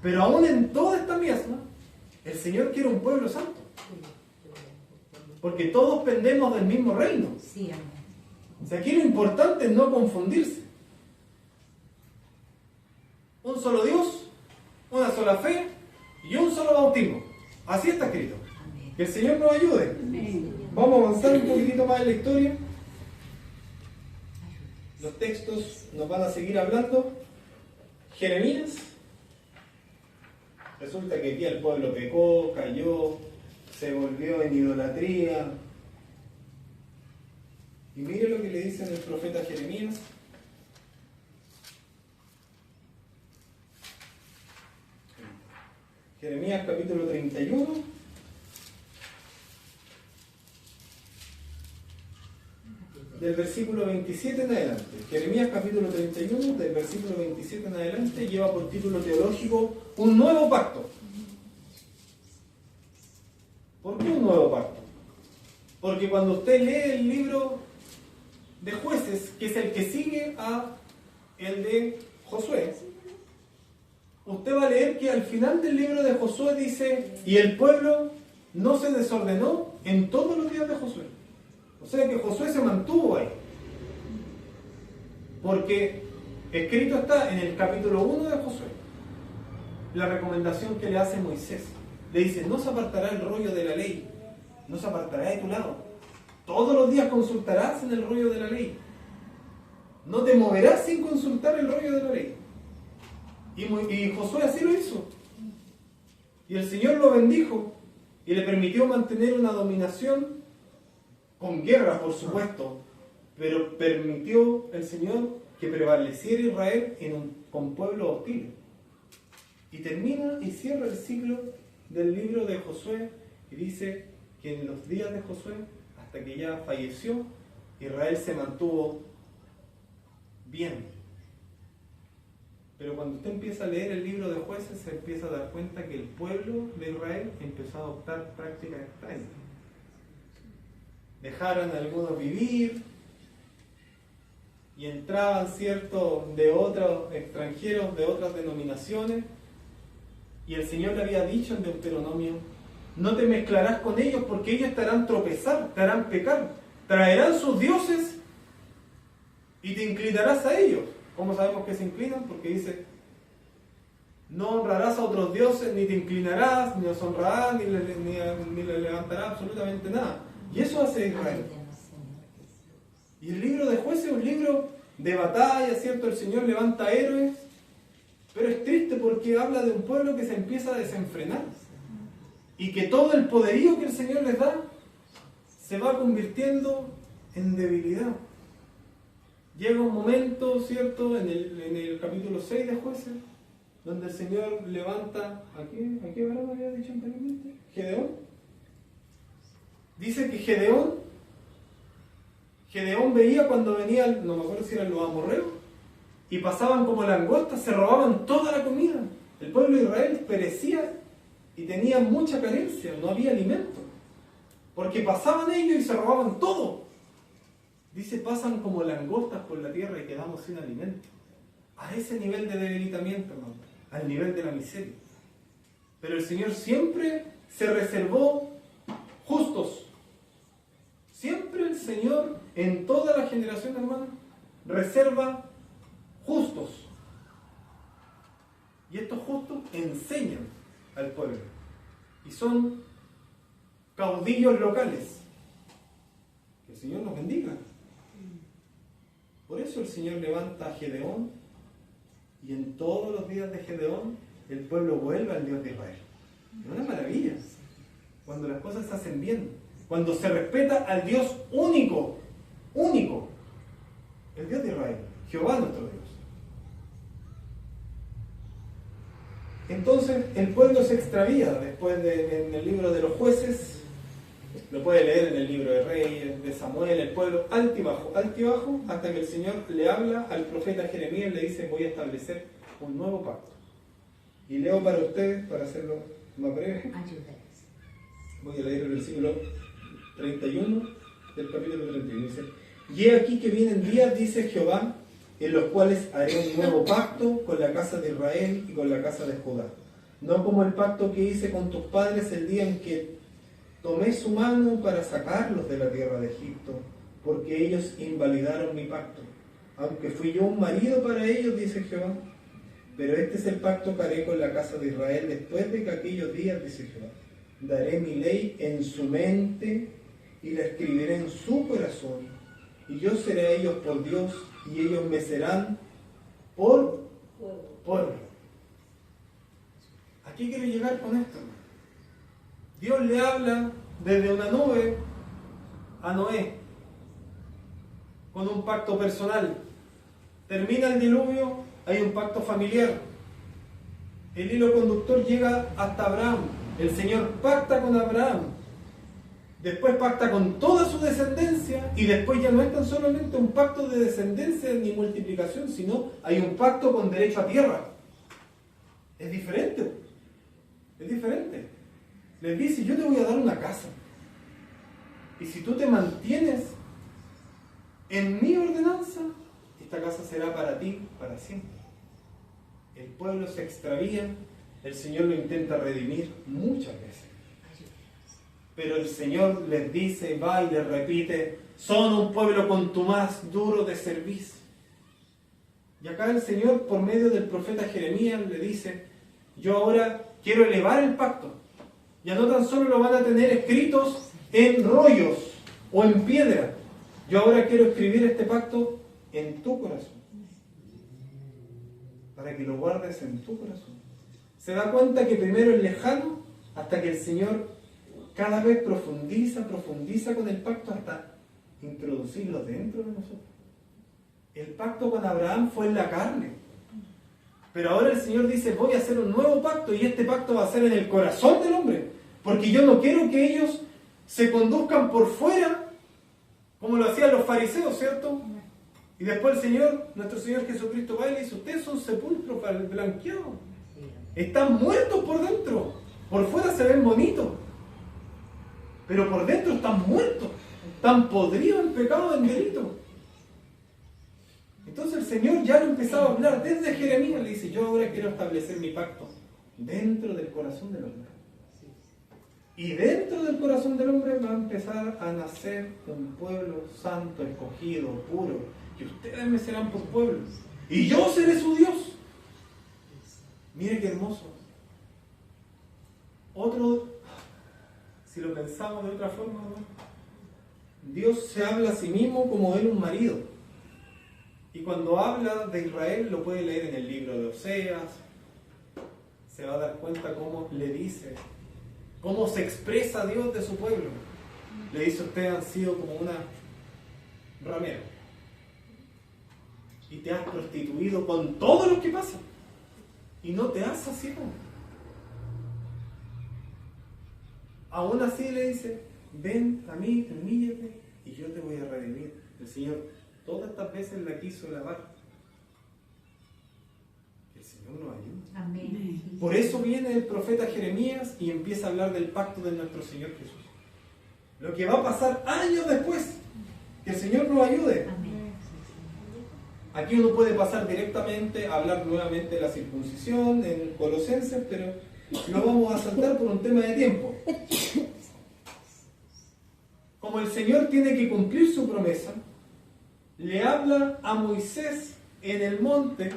Pero aún en toda esta miasma, el Señor quiere un pueblo santo. Porque todos pendemos del mismo reino. O sea, aquí lo importante es no confundirse. Un solo Dios, una sola fe y un solo bautismo. Así está escrito. Que el Señor nos ayude. Vamos a avanzar un poquitito más en la historia. Los textos nos van a seguir hablando. Jeremías. Resulta que aquí el pueblo pecó, cayó, se volvió en idolatría. Y mire lo que le dice el profeta Jeremías. Jeremías capítulo 31. Del versículo 27 en adelante. Jeremías capítulo 31, del versículo 27 en adelante, lleva por título teológico un nuevo pacto. ¿Por qué un nuevo pacto? Porque cuando usted lee el libro de Jueces, que es el que sigue a el de Josué, usted va a leer que al final del libro de Josué dice: y el pueblo no se desordenó en todos los días de Josué. O sea que Josué se mantuvo ahí. Porque escrito está en el capítulo 1 de Josué la recomendación que le hace Moisés. Le dice: no se apartará el rollo de la ley, no se apartará de tu lado. Todos los días consultarás en el rollo de la ley. No te moverás sin consultar el rollo de la ley. Y Josué así lo hizo. Y el Señor lo bendijo y le permitió mantener una dominación con guerra, por supuesto, pero permitió el Señor que prevaleciera Israel con pueblos hostiles. Y termina y cierra el ciclo del libro de Josué y dice que en los días de Josué, hasta que ya falleció, Israel se mantuvo bien. Pero cuando usted empieza a leer el libro de Jueces, se empieza a dar cuenta que el pueblo de Israel empezó a adoptar prácticas extrañas. Dejaron a algunos vivir y entraban ciertos de otros extranjeros de otras denominaciones, y el Señor le había dicho en Deuteronomio: no te mezclarás con ellos, porque ellos te harán tropezar, te harán pecar, traerán sus dioses y te inclinarás a ellos. ¿Cómo sabemos que se inclinan? Porque dice: no honrarás a otros dioses, ni te inclinarás, ni los honrarás, ni le levantarás absolutamente nada. Y eso hace Israel. Y el libro de Jueces es un libro de batalla, ¿cierto? El Señor levanta héroes, pero es triste porque habla de un pueblo que se empieza a desenfrenar y que todo el poderío que el Señor les da se va convirtiendo en debilidad. Llega un momento, ¿cierto?, en el capítulo 6 de Jueces, donde el Señor levanta, ¿a qué varón había dicho anteriormente? Gedeón. Dice que Gedeón veía cuando venían, no me acuerdo si eran los amorreos, y pasaban como langostas, se robaban toda la comida. El pueblo de Israel perecía y tenía mucha carencia, no había alimento, porque pasaban ellos y se robaban todo. Dice: pasan como langostas por la tierra y quedamos sin alimento. A ese nivel de debilitamiento, hermano, al nivel de la miseria. Pero el Señor siempre se reservó justos. Siempre el Señor, en toda la generación, hermano, reserva justos. Y estos justos enseñan al pueblo. Y son caudillos locales. Que el Señor nos bendiga. Por eso el Señor levanta a Gedeón, y en todos los días de Gedeón el pueblo vuelve al Dios de Israel. Es una maravilla cuando las cosas se hacen bien, cuando se respeta al Dios único, el Dios de Israel, Jehová nuestro Dios. Entonces el pueblo se extravía después en el libro de los Jueces. Lo puede leer en el libro de Reyes, de Samuel. El pueblo altibajo, hasta que el Señor le habla al profeta Jeremías y le dice: voy a establecer un nuevo pacto. Y leo para ustedes, para hacerlo más breve, voy a leer el versículo 31 del capítulo 31. Dice: y he aquí que vienen días, dice Jehová, en los cuales haré un nuevo pacto con la casa de Israel y con la casa de Judá, no como el pacto que hice con tus padres el día en que tomé su mano para sacarlos de la tierra de Egipto, porque ellos invalidaron mi pacto, aunque fui yo un marido para ellos, dice Jehová. Pero este es el pacto que haré con la casa de Israel después de que aquellos días, dice Jehová. Daré mi ley en su mente y la escribiré en su corazón, y yo seré a ellos por Dios, y ellos me serán por pueblo. Aquí quiero llegar con esto. Dios le habla desde una nube a Noé con un pacto personal. Termina el diluvio, hay un pacto familiar. El hilo conductor llega hasta Abraham. El Señor pacta con Abraham. Después pacta con toda su descendencia. Y después ya no es tan solamente un pacto de descendencia ni multiplicación, sino hay un pacto con derecho a tierra. Es diferente. Es diferente. Les dice, yo te voy a dar una casa. Y si tú te mantienes en mi ordenanza, esta casa será para ti para siempre. El pueblo se extravía, el Señor lo intenta redimir muchas veces. Pero el Señor les dice, va y les repite, son un pueblo contumaz, duro de servicio. Y acá el Señor, por medio del profeta Jeremías, le dice, yo ahora quiero elevar el pacto. Ya no tan solo lo van a tener escritos en rollos o en piedra. Yo ahora quiero escribir este pacto en tu corazón. Para que lo guardes en tu corazón. Se da cuenta que primero es lejano hasta que el Señor cada vez profundiza con el pacto hasta introducirlo dentro de nosotros. El pacto con Abraham fue en la carne. Pero ahora el Señor dice, voy a hacer un nuevo pacto y este pacto va a ser en el corazón del hombre. Porque yo no quiero que ellos se conduzcan por fuera como lo hacían los fariseos, ¿cierto? Y después el Señor, nuestro Señor Jesucristo va y le dice, ustedes son sepulcros blanqueados. Están muertos por dentro. Por fuera se ven bonitos. Pero por dentro están muertos. Están podridos en pecado, en delito. Entonces el Señor ya lo empezaba a hablar desde Jeremías. Le dice, yo ahora quiero establecer mi pacto dentro del corazón del hombre. Y dentro del corazón del hombre va a empezar a nacer un pueblo santo, escogido, puro. Y ustedes me serán por pueblo. Y yo seré su Dios. Mire qué hermoso. Otro, si lo pensamos de otra forma, ¿no? Dios se habla a sí mismo como él un marido. Y cuando habla de Israel, lo puede leer en el libro de Oseas. Se va a dar cuenta cómo le dice, cómo se expresa Dios de su pueblo. Le dice, ustedes han sido como una ramera. Y te has prostituido con todo lo que pasa. Y no te has saciado. Aún así le dice, ven a mí, humíllate, y yo te voy a redimir. El Señor todas estas veces la quiso lavar. El Señor nos ayuda. Amén. Por eso viene el profeta Jeremías y empieza a hablar del pacto de nuestro Señor Jesús. Lo que va a pasar años después. Que el Señor nos ayude. Amén. Aquí uno puede pasar directamente a hablar nuevamente de la circuncisión en Colosenses, pero lo vamos a saltar por un tema de tiempo. Como el Señor tiene que cumplir su promesa, le habla a Moisés en el monte,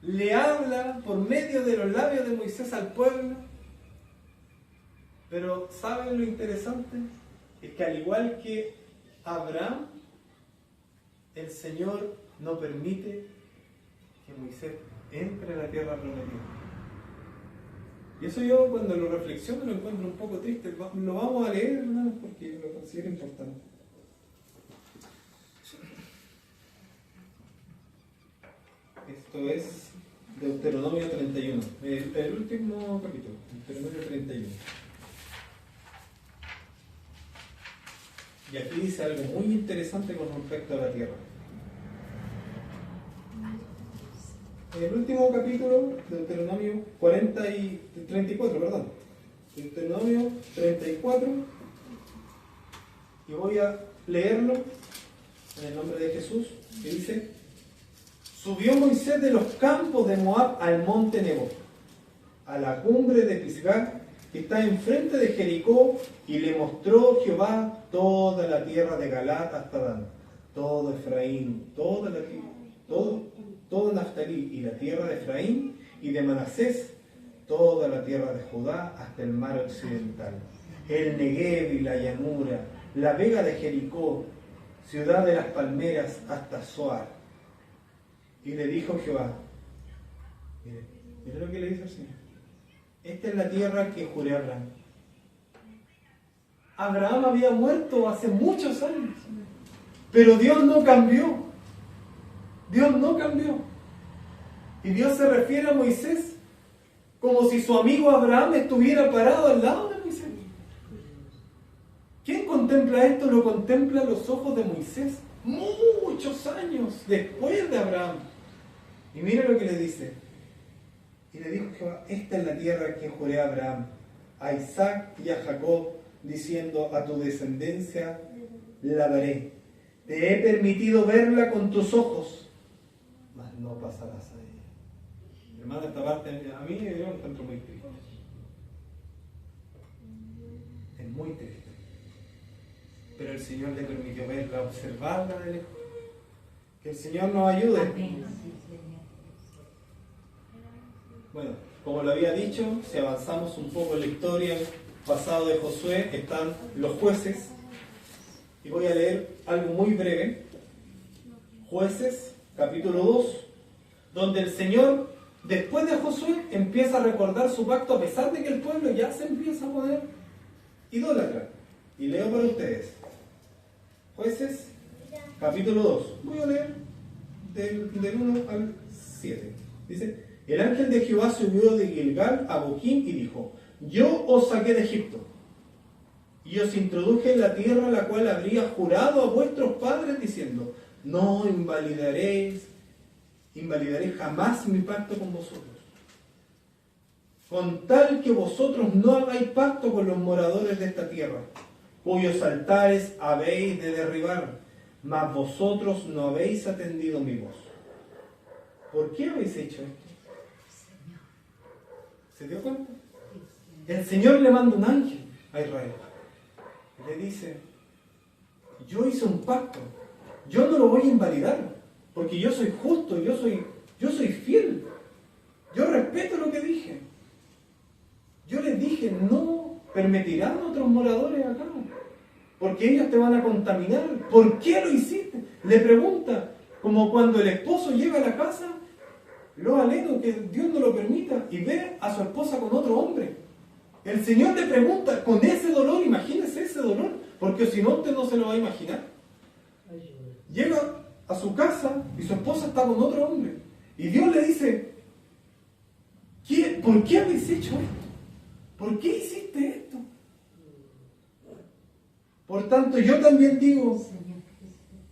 le habla por medio de los labios de Moisés al pueblo, pero ¿saben lo interesante? Es que al igual que Abraham, el Señor no permite que Moisés entre a la tierra prometida. Y eso yo cuando lo reflexiono lo encuentro un poco triste. Lo vamos a leer, hermanos, porque lo considero importante. Esto es Deuteronomio 31, el último capítulo, Deuteronomio 31. Y aquí dice algo muy interesante con respecto a la tierra. El último capítulo, Deuteronomio 34, perdón. Deuteronomio 34. Y voy a leerlo en el nombre de Jesús, que dice: subió Moisés de los campos de Moab al monte Nebo, a la cumbre de Pisgah, que está enfrente de Jericó, y le mostró Jehová toda la tierra de Galaad hasta Dan, todo Efraín, todo Naftalí, y la tierra de Efraín, y de Manasés, toda la tierra de Judá hasta el mar occidental, el Negev y la llanura, la vega de Jericó, ciudad de las palmeras hasta Zoar. Y le dijo Jehová, mire lo que le dice el Señor, esta es la tierra que juré a Abraham. Abraham había muerto hace muchos años, pero Dios no cambió. Dios no cambió. Y Dios se refiere a Moisés como si su amigo Abraham estuviera parado al lado de Moisés. ¿Quién contempla esto? Lo contempla los ojos de Moisés, muchos años después de Abraham. Y mira lo que le dice. Y le dijo Jehová: esta es la tierra que juré a Abraham, a Isaac y a Jacob, diciendo: a tu descendencia la daré. Te he permitido verla con tus ojos, mas no pasarás a ella. Hermano, esta parte a mí yo la encuentro muy triste. Es muy triste. Pero el Señor le permitió verla, observarla de lejos. Que el Señor nos ayude. Amén. Bueno, como lo había dicho, si avanzamos un poco en la historia, el pasado de Josué, están los jueces. Y voy a leer algo muy breve. Jueces, capítulo 2, donde el Señor, después de Josué, empieza a recordar su pacto, a pesar de que el pueblo ya se empieza a poner idólatra. Y leo para ustedes. Jueces, capítulo 2. Voy a leer del 1 al 7. Dice: el ángel de Jehová subió de Gilgal a Boquim y dijo: yo os saqué de Egipto y os introduje en la tierra la cual habría jurado a vuestros padres, diciendo: no invalidaré jamás mi pacto con vosotros, con tal que vosotros no hagáis pacto con los moradores de esta tierra, cuyos altares habéis de derribar, mas vosotros no habéis atendido mi voz. ¿Por qué habéis hecho esto? ¿Se dio cuenta? El Señor le manda un ángel a Israel. Le dice: yo hice un pacto, yo no lo voy a invalidar, porque yo soy justo, yo soy fiel, yo respeto lo que dije. Yo les dije: no permitirán otros moradores acá, porque ellos te van a contaminar. ¿Por qué lo hiciste? Le pregunta, como cuando el esposo llega a la casa, lo aleno que Dios no lo permita, y ve a su esposa con otro hombre. El Señor le pregunta con ese dolor, imagínese ese dolor, porque si no, usted no se lo va a imaginar. Llega a su casa y su esposa está con otro hombre. Y Dios le dice: ¿por qué habéis hecho esto? ¿Por qué hiciste esto? Por tanto, yo también digo: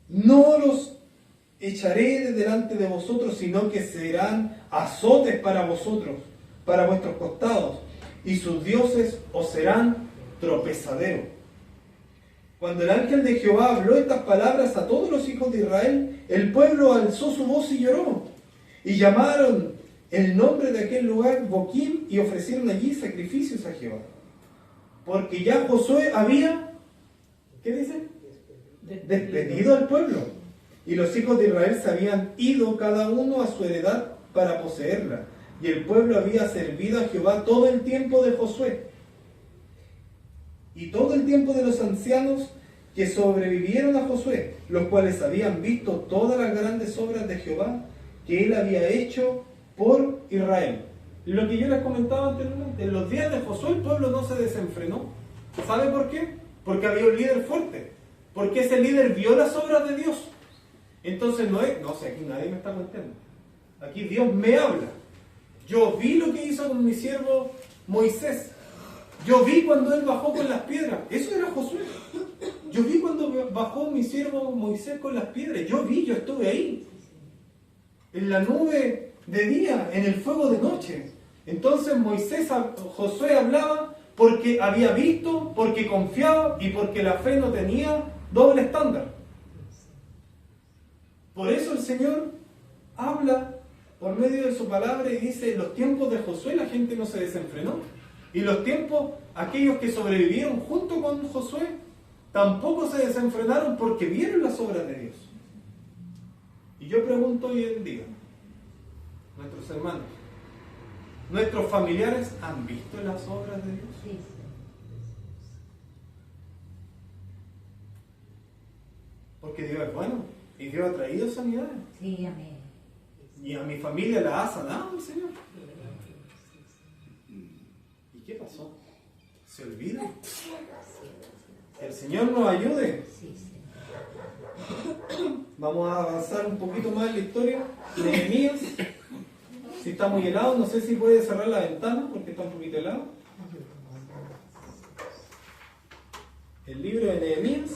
no los echaré de delante de vosotros, sino que serán azotes para vosotros, para vuestros costados, y sus dioses os serán tropezadero. Cuando el ángel de Jehová habló estas palabras a todos los hijos de Israel, el pueblo alzó su voz y lloró, y llamaron el nombre de aquel lugar Boquim, y ofrecieron allí sacrificios a Jehová. Porque ya Josué había, ¿qué dice? Despedido al pueblo, y los hijos de Israel se habían ido cada uno a su heredad para poseerla, y el pueblo había servido a Jehová todo el tiempo de Josué y todo el tiempo de los ancianos que sobrevivieron a Josué, los cuales habían visto todas las grandes obras de Jehová que él había hecho por Israel. Lo que yo les comentaba anteriormente, en los días de Josué el pueblo no se desenfrenó. ¿Sabe por qué? Porque había un líder fuerte, porque ese líder vio las obras de Dios. Entonces no sé, aquí nadie me está contando. Aquí Dios me habla. Yo vi lo que hizo con mi siervo Moisés. Yo vi cuando él bajó con las piedras. Eso era Josué. Yo vi cuando bajó mi siervo Moisés con las piedras. Yo estuve ahí. En la nube de día, en el fuego de noche. Entonces Josué hablaba porque había visto, porque confiaba y porque la fe no tenía doble estándar. Por eso el Señor habla por medio de su palabra y dice: en los tiempos de Josué la gente no se desenfrenó. Y los tiempos, aquellos que sobrevivieron junto con Josué, tampoco se desenfrenaron porque vieron las obras de Dios. Y yo pregunto hoy en día, nuestros hermanos, ¿nuestros familiares han visto las obras de Dios? Sí. Porque Dios es bueno y Dios ha traído sanidad. Sí, amén. Y a mi familia la ha sanado el Señor. ¿Y qué pasó? ¿Se olvida? Que el Señor nos ayude. Sí, sí. Vamos a avanzar un poquito más en la historia. Nehemías, Si está muy helado, no sé si puede cerrar la ventana porque está un poquito helado. El libro de Nehemías.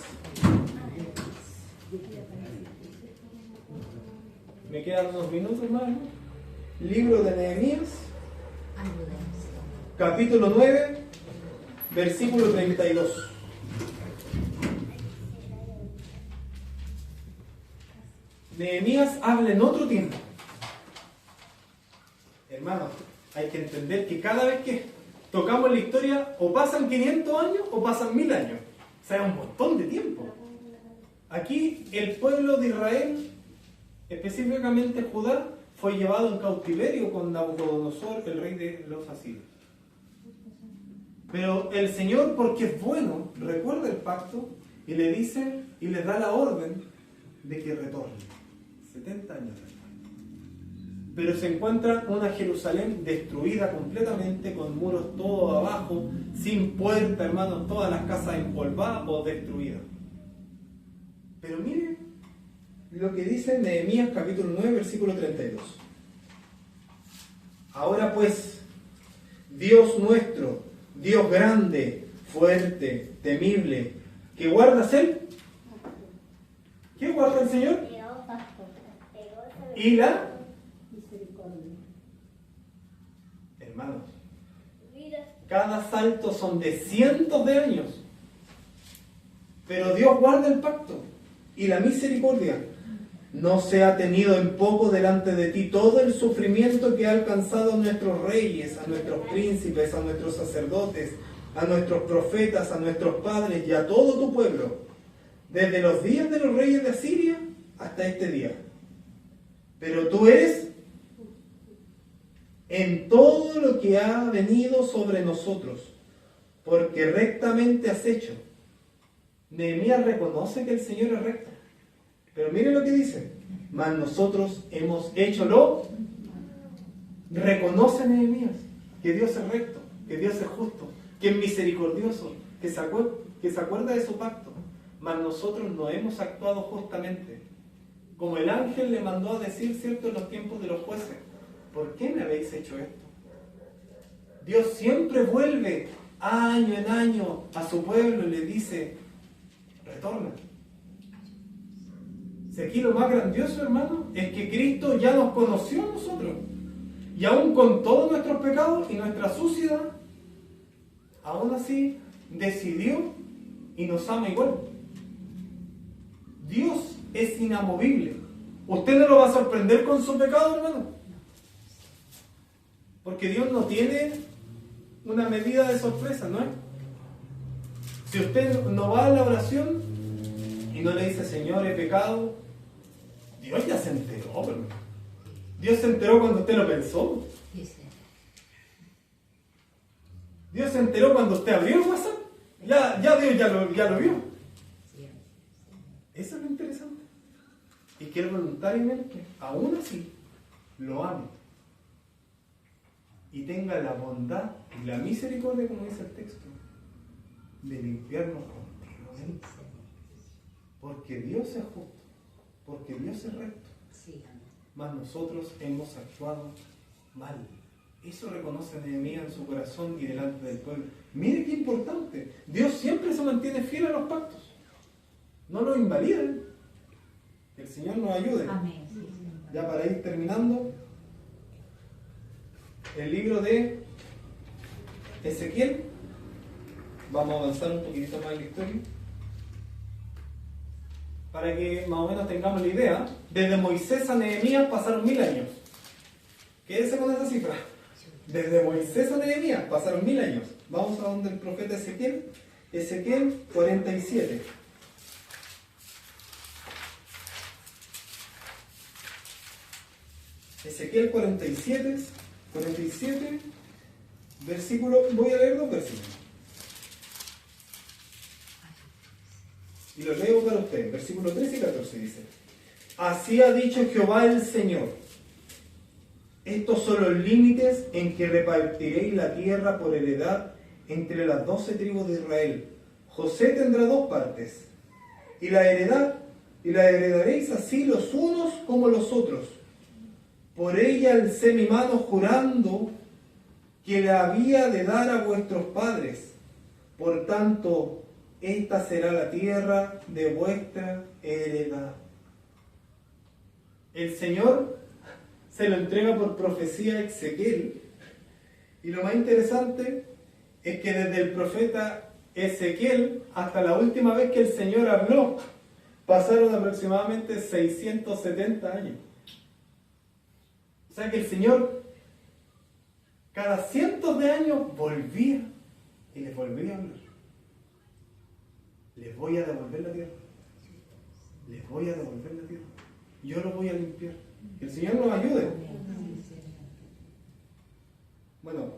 Me quedan unos minutos más, ¿no? Libro de Nehemías, capítulo 9, versículo 32. Nehemías habla en otro tiempo. Hermanos, hay que entender que cada vez que tocamos la historia, o pasan 500 años o pasan 1000 años. O sea, un montón de tiempo. Aquí el pueblo de Israel, específicamente Judá, fue llevado en cautiverio con Nabucodonosor, el rey de los asirios. Pero el Señor, porque es bueno, recuerda el pacto y le dice y les da la orden de que retornen. 70 años después. Pero se encuentra una Jerusalén destruida completamente, con muros todo abajo, sin puerta, hermanos, todas las casas empolvadas o destruidas. Pero miren lo que dice Nehemías capítulo 9, versículo 32. Ahora pues, Dios nuestro, Dios grande, fuerte, temible, que guardas Él. ¿Qué guarda el Señor? Y la misericordia. Hermanos, cada salto son de cientos de años, pero Dios guarda el pacto y la misericordia. No se ha tenido en poco delante de ti todo el sufrimiento que ha alcanzado a nuestros reyes, a nuestros príncipes, a nuestros sacerdotes, a nuestros profetas, a nuestros padres y a todo tu pueblo, desde los días de los reyes de Asiria hasta este día. Pero tú eres en todo lo que ha venido sobre nosotros, porque rectamente has hecho. Nehemías reconoce que el Señor es recto. Pero miren lo que dice. Mas nosotros hemos hecho lo. Reconoce Nehemías que Dios es recto, que Dios es justo, que es misericordioso, que se acuerda de su pacto. Mas nosotros no hemos actuado justamente. Como el ángel le mandó a decir, cierto, en los tiempos de los jueces. ¿Por qué me habéis hecho esto? Dios siempre vuelve año en año a su pueblo y le dice, retorna. Si aquí lo más grandioso, hermano, es que Cristo ya nos conoció a nosotros. Y aún con todos nuestros pecados y nuestra suciedad, aún así decidió y nos ama igual. Dios es inamovible. Usted no lo va a sorprender con su pecado, hermano. Porque Dios no tiene una medida de sorpresa, ¿no es? Si usted no va a la oración y no le dice, Señor, he pecado, Dios ya se enteró, hermano. Dios se enteró cuando usted lo pensó. Dios se enteró cuando usted abrió el WhatsApp. Ya Dios ya lo vio. Eso es lo interesante. Y que Él voluntariamente, aún así, lo ame. Y tenga la bondad y la misericordia, como dice el texto, de limpiarnos continuamente. Porque Dios es justo. Porque Dios es recto. Mas nosotros hemos actuado mal. Eso reconoce Nehemías en su corazón y delante del pueblo. Mire qué importante. Dios siempre se mantiene fiel a los pactos. No lo invaliden. Que el Señor nos ayude. Amén. Ya para ir terminando, el libro de Ezequiel. Vamos a avanzar un poquitito más en la historia. Para que más o menos tengamos la idea, desde Moisés a Nehemías pasaron 1000 años. Quédese con esa cifra. Desde Moisés a Nehemías pasaron 1000 años. Vamos a donde el profeta Ezequiel. Ezequiel 47. Ezequiel 47, versículo, voy a leer 2 versículos. Y lo leo para usted, versículo 13 y 14 dice: Así ha dicho Jehová el Señor: estos son los límites en que repartiréis la tierra por heredad entre las 12 tribus de Israel. José tendrá 2 partes, y la heredaréis así los unos como los otros. Por ella alcé mi mano jurando que la había de dar a vuestros padres. Por tanto, esta será la tierra de vuestra heredad. El Señor se lo entrega por profecía a Ezequiel. Y lo más interesante es que desde el profeta Ezequiel hasta la última vez que el Señor habló, pasaron aproximadamente 670 años. O sea que el Señor cada cientos de años volvía y les volvía a hablar. Les voy a devolver la tierra. Les voy a devolver la tierra. Yo lo voy a limpiar. Que el Señor nos ayude. Bueno,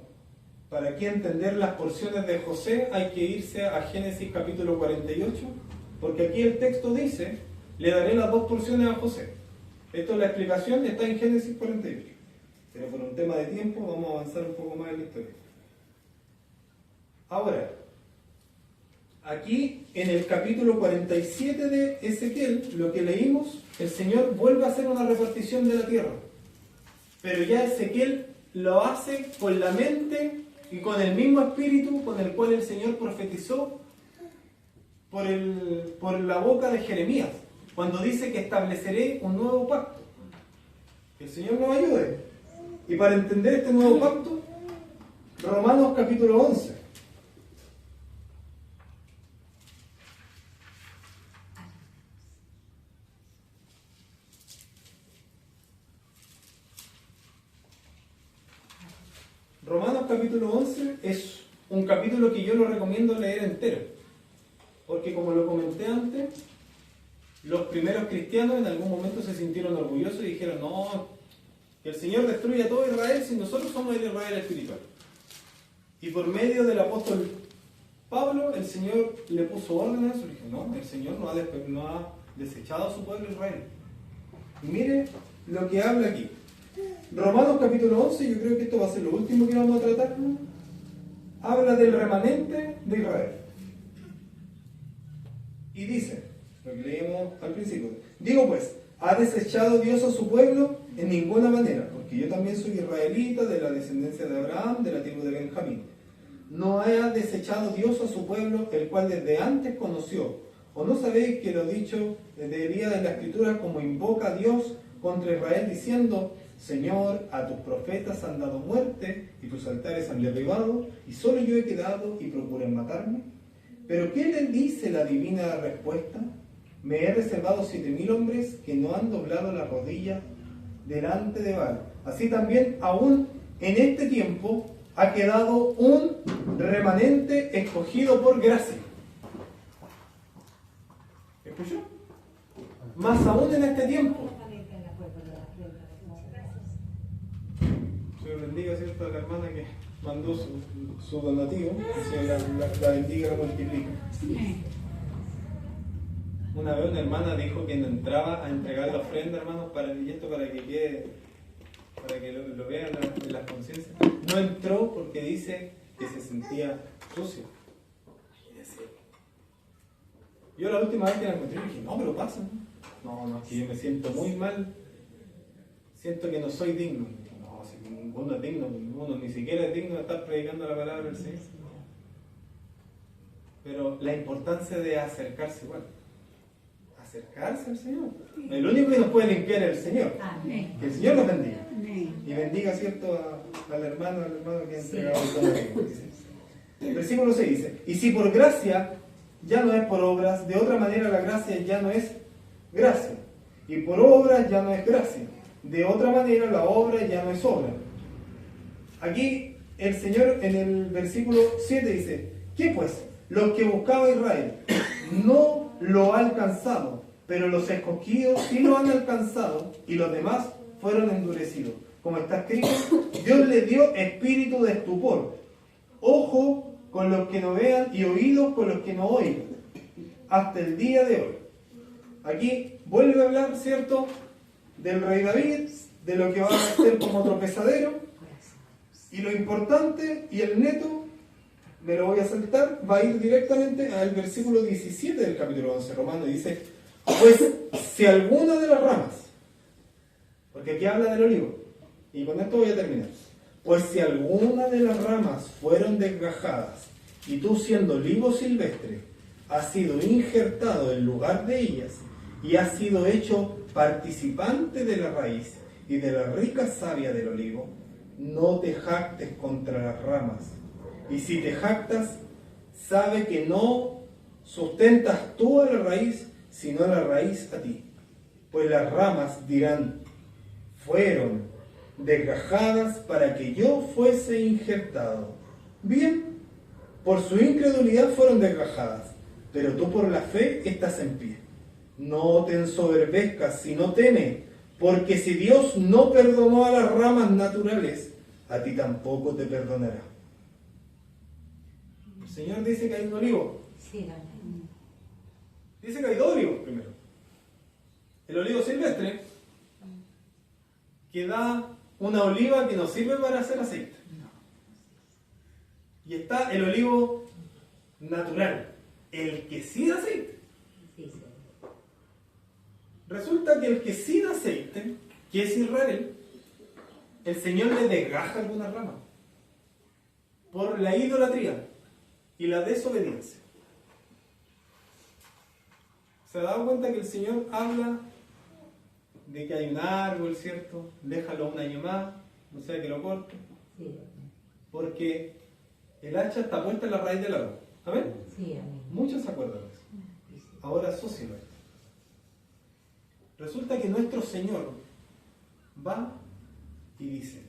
para aquí entender las porciones de José hay que irse a Génesis capítulo 48, porque aquí el texto dice, le daré las dos porciones a José. Esto es la explicación, está en Génesis 48. Pero por un tema de tiempo vamos a avanzar un poco más en la historia. Ahora, aquí en el capítulo 47 de Ezequiel, lo que leímos, el Señor vuelve a hacer una repartición de la tierra. Pero ya Ezequiel lo hace con la mente y con el mismo espíritu con el cual el Señor profetizó por la boca de Jeremías, cuando dice que estableceré un nuevo pacto. Que el Señor nos ayude. Y para entender este nuevo pacto, Romanos capítulo 11. Romanos capítulo 11 es un capítulo que yo lo recomiendo leer entero, porque como lo comenté antes, los primeros cristianos en algún momento se sintieron orgullosos y dijeron, no, que el Señor destruya a todo Israel si nosotros somos el Israel espiritual. Y por medio del apóstol Pablo, el Señor le puso orden a eso, y dijo, no, el Señor no ha desechado a su pueblo Israel. Y mire lo que habla aquí. Romanos capítulo 11, yo creo que esto va a ser lo último que vamos a tratar, ¿no? Habla del remanente de Israel. Y dice, lo que leímos al principio, digo pues, ¿ha desechado Dios a su pueblo? En ninguna manera, porque yo también soy israelita, de la descendencia de Abraham, de la tribu de Benjamín. No ha desechado Dios a su pueblo, el cual desde antes conoció. ¿O no sabéis que lo dicho desde el día de la Escritura, como invoca a Dios contra Israel, diciendo, Señor, a tus profetas han dado muerte y tus altares han derribado, y solo yo he quedado y procuran matarme? ¿Pero qué le dice la divina respuesta? Me he reservado 7,000 hombres que no han doblado la rodilla delante de Baal. Así también, aún en este tiempo, ha quedado un remanente escogido por gracia. ¿Escuchó? Más aún en este tiempo. Señor bendiga, ¿cierto?, a la hermana que mandó su donativo. Que Señor la bendiga y la multiplique. Una vez una hermana dijo que no entraba a entregar la ofrenda, hermanos, y esto para que quede, para que lo vean en las conciencias. No entró porque dice que se sentía sucio. Yo la última vez que la encontré dije, no, pero pasa. No, es que yo me siento muy mal. Siento que no soy digno. No, si ninguno es digno, ninguno ni siquiera es digno de estar predicando la palabra del Señor. Pero la importancia de acercarse igual. Acercarse al Señor. El único que nos puede limpiar es el Señor. Amén. Que el Señor nos bendiga. Amén. Y bendiga, ¿cierto?, al hermano que ha entregado el donativo. El versículo 6 dice, y si por gracia ya no es por obras, de otra manera la gracia ya no es gracia. Y por obras ya no es gracia. De otra manera la obra ya no es obra. Aquí el Señor en el versículo 7 dice, ¿qué pues? Los que buscaba Israel no lo ha alcanzado, pero los escogidos sí lo han alcanzado y los demás fueron endurecidos. Como está escrito, Dios les dio espíritu de estupor, ojo con los que no vean y oídos con los que no oigan, hasta el día de hoy. Aquí vuelve a hablar, ¿cierto?, del rey David, de lo que va a ser como tropezadero, y lo importante y el neto, me lo voy a saltar, va a ir directamente al versículo 17 del capítulo 11 romano, y dice, pues si alguna de las ramas, porque aquí habla del olivo, Y con esto voy a terminar. Pues si alguna de las ramas fueron desgajadas, y tú siendo olivo silvestre, has sido injertado en lugar de ellas, y has sido hecho participante de la raíz y de la rica savia del olivo, no te jactes contra las ramas. Y si te jactas, sabe que no sustentas tú a la raíz, sino a la raíz a ti. Pues las ramas dirán, fueron desgajadas para que yo fuese injertado. Bien, por su incredulidad fueron desgajadas, pero tú por la fe estás en pie. No te ensoberbezcas, sino teme, porque si Dios no perdonó a las ramas naturales, a ti tampoco te perdonará. El Señor dice que hay un olivo. Sí, Dice que hay dos olivos primero. El olivo silvestre, que da una oliva que nos sirve para hacer aceite. Y está el olivo natural, el que sí da aceite. sí, sí. Resulta que el que sí da aceite, que es Israel, el Señor le desgaja algunas ramas por la idolatría y la desobediencia. ¿Se ha dado cuenta que el Señor habla de que hay un árbol, ¿cierto? Déjalo un año más, no sea que lo corte. Sí, Porque el hacha está puesta en la raíz del árbol. ¿Amén? sí, amén. Muchos se acuerdan de eso. Sí, sí. Ahora asócialo a esto. Resulta que nuestro Señor va y dice,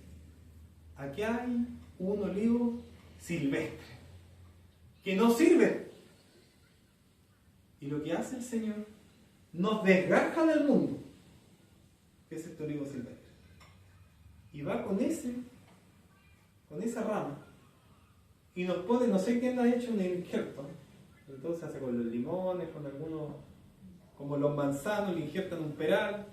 aquí hay un olivo silvestre que no sirve. Y lo que hace el Señor, nos desgaja del mundo, que es este olivo silvestre. Y va con esa rama, y nos pone, no sé quién ha hecho un injerto, entonces hace con los limones, con algunos, como los manzanos, le injertan un peral.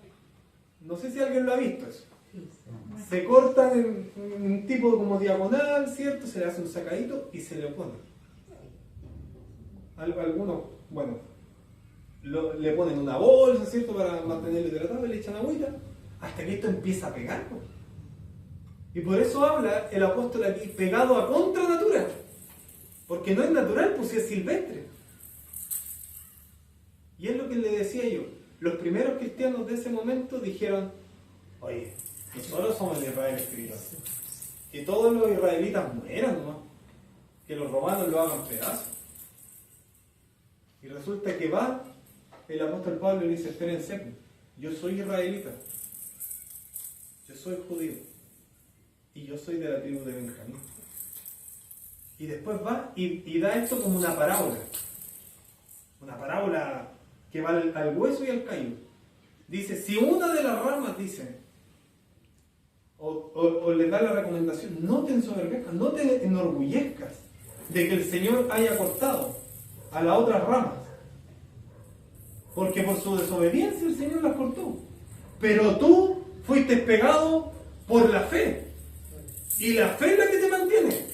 No sé si alguien lo ha visto eso. Sí, sí. Se cortan en un tipo como diagonal, ¿cierto? Se le hace un sacadito y se le pone. Algunos, bueno, le ponen una bolsa, ¿cierto? Para mantenerlo hidratado, le echan agüita, hasta que esto empieza a pegar, ¿no? Y por eso habla el apóstol aquí, pegado a contra natura. Porque no es natural, pues es silvestre. Y es lo que le decía yo. Los primeros cristianos de ese momento dijeron, oye, nosotros somos el Israel espiritual. Que todos los israelitas mueran nomás. Que los romanos lo hagan pedazos. Y resulta que va el apóstol Pablo y le dice, espérense, yo soy israelita. Yo soy judío. Y yo soy de la tribu de Benjamín. Y después va y da esto como una parábola. Una parábola que va al hueso y al callo. Dice, si una de las ramas, dice, o le da la recomendación, no te ensoberbezcas, no te enorgullezcas de que el Señor haya cortado a las otras ramas. Porque por su desobediencia el Señor las cortó. Pero tú fuiste pegado por la fe. Y la fe es la que te mantiene.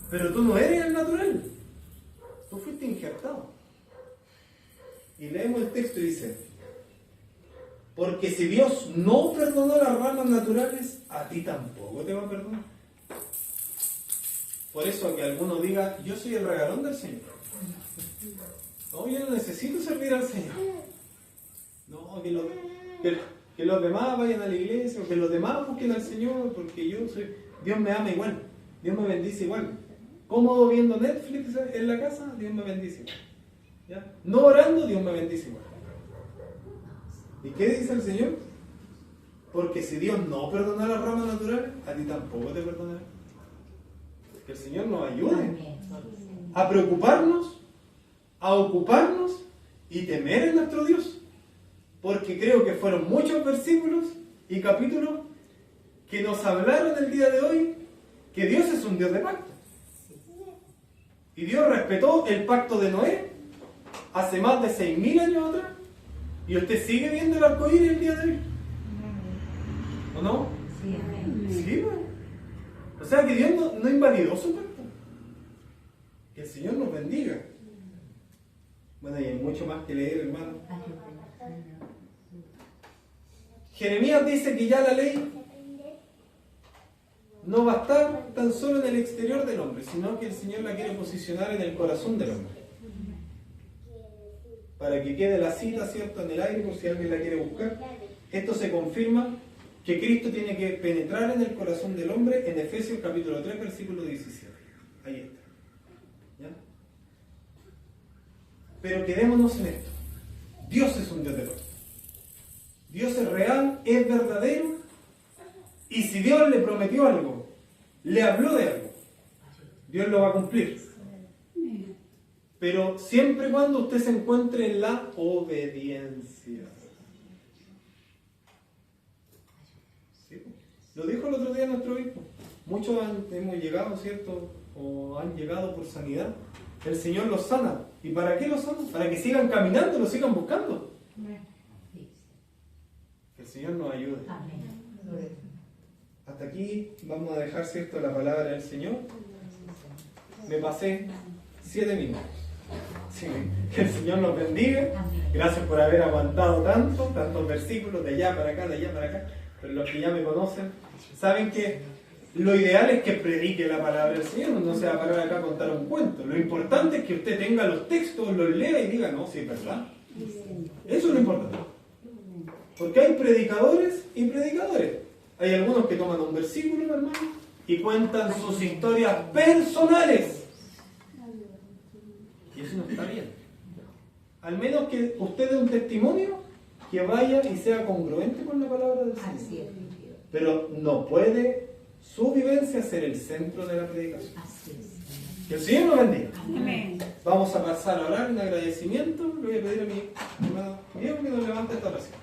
Pero tú no eres el natural. Tú fuiste injertado. Y leemos el texto y dice, porque si Dios no perdonó las ramas naturales, a ti tampoco te va a perdonar. Por eso que alguno diga, yo soy el regalón del Señor. No, yo no necesito servir al Señor. No, que los demás vayan a la iglesia, o que los demás busquen al Señor, porque Dios me ama igual, Dios me bendice igual. Cómodo viendo Netflix en la casa, Dios me bendice igual. ¿Ya? No orando, Dios me bendice igual. ¿Y qué dice el Señor? Porque si Dios no perdona las ramas naturales, a ti tampoco te perdonará. Que el Señor nos ayude Amén. a preocuparnos, a ocuparnos y temer en nuestro Dios. Porque creo que fueron muchos versículos y capítulos que nos hablaron el día de hoy que Dios es un Dios de pacto. Y Dios respetó el pacto de Noé hace más de 6.000 años atrás. Y usted sigue viendo el arco iris el día de hoy. ¿O no? Sí, amén. Sí, bueno. O sea que Dios no invalidó su pacto. Que el Señor nos bendiga. Bueno, y hay mucho más que leer, hermano. Jeremías dice que ya la ley no va a estar tan solo en el exterior del hombre, sino que el Señor la quiere posicionar en el corazón del hombre. Para que quede la cita, ¿cierto?, en el aire, por si alguien la quiere buscar. Esto se confirma que Cristo tiene que penetrar en el corazón del hombre en Efesios capítulo 3, versículo 17. Ahí está. ¿Ya? Pero quedémonos en esto. Dios es un Dios de paz. Dios es real, es verdadero, y si Dios le prometió algo, le habló de algo, Dios lo va a cumplir. Pero siempre y cuando usted se encuentre en la obediencia. ¿Sí? Lo dijo el otro día nuestro obispo. Muchos hemos llegado, ¿cierto? O han llegado por sanidad. El Señor los sana. ¿Y para qué los sana? Para que sigan caminando, lo sigan buscando. Que el Señor nos ayude. Hasta aquí vamos a dejar, ¿cierto?, la palabra del Señor. Me pasé 7 minutos. Sí, que el Señor nos bendiga. Gracias por haber aguantado tantos versículos de allá para acá, de allá para acá. Pero los que ya me conocen saben que lo ideal es que predique la palabra del Señor. No se va a parar acá a contar un cuento. Lo importante es que usted tenga los textos, los lea y diga, no, sí, es verdad. Eso es lo importante. Porque hay predicadores y predicadores. Hay algunos que toman un versículo, hermano, y cuentan sus historias personales. Y eso no está bien. Al menos que usted dé un testimonio que vaya y sea congruente con la palabra del Señor. Pero no puede su vivencia ser el centro de la predicación. Que el Señor nos bendiga. Amén. Vamos a pasar a orar en agradecimiento. Le voy a pedir a mi hermano Diego que nos levante esta oración.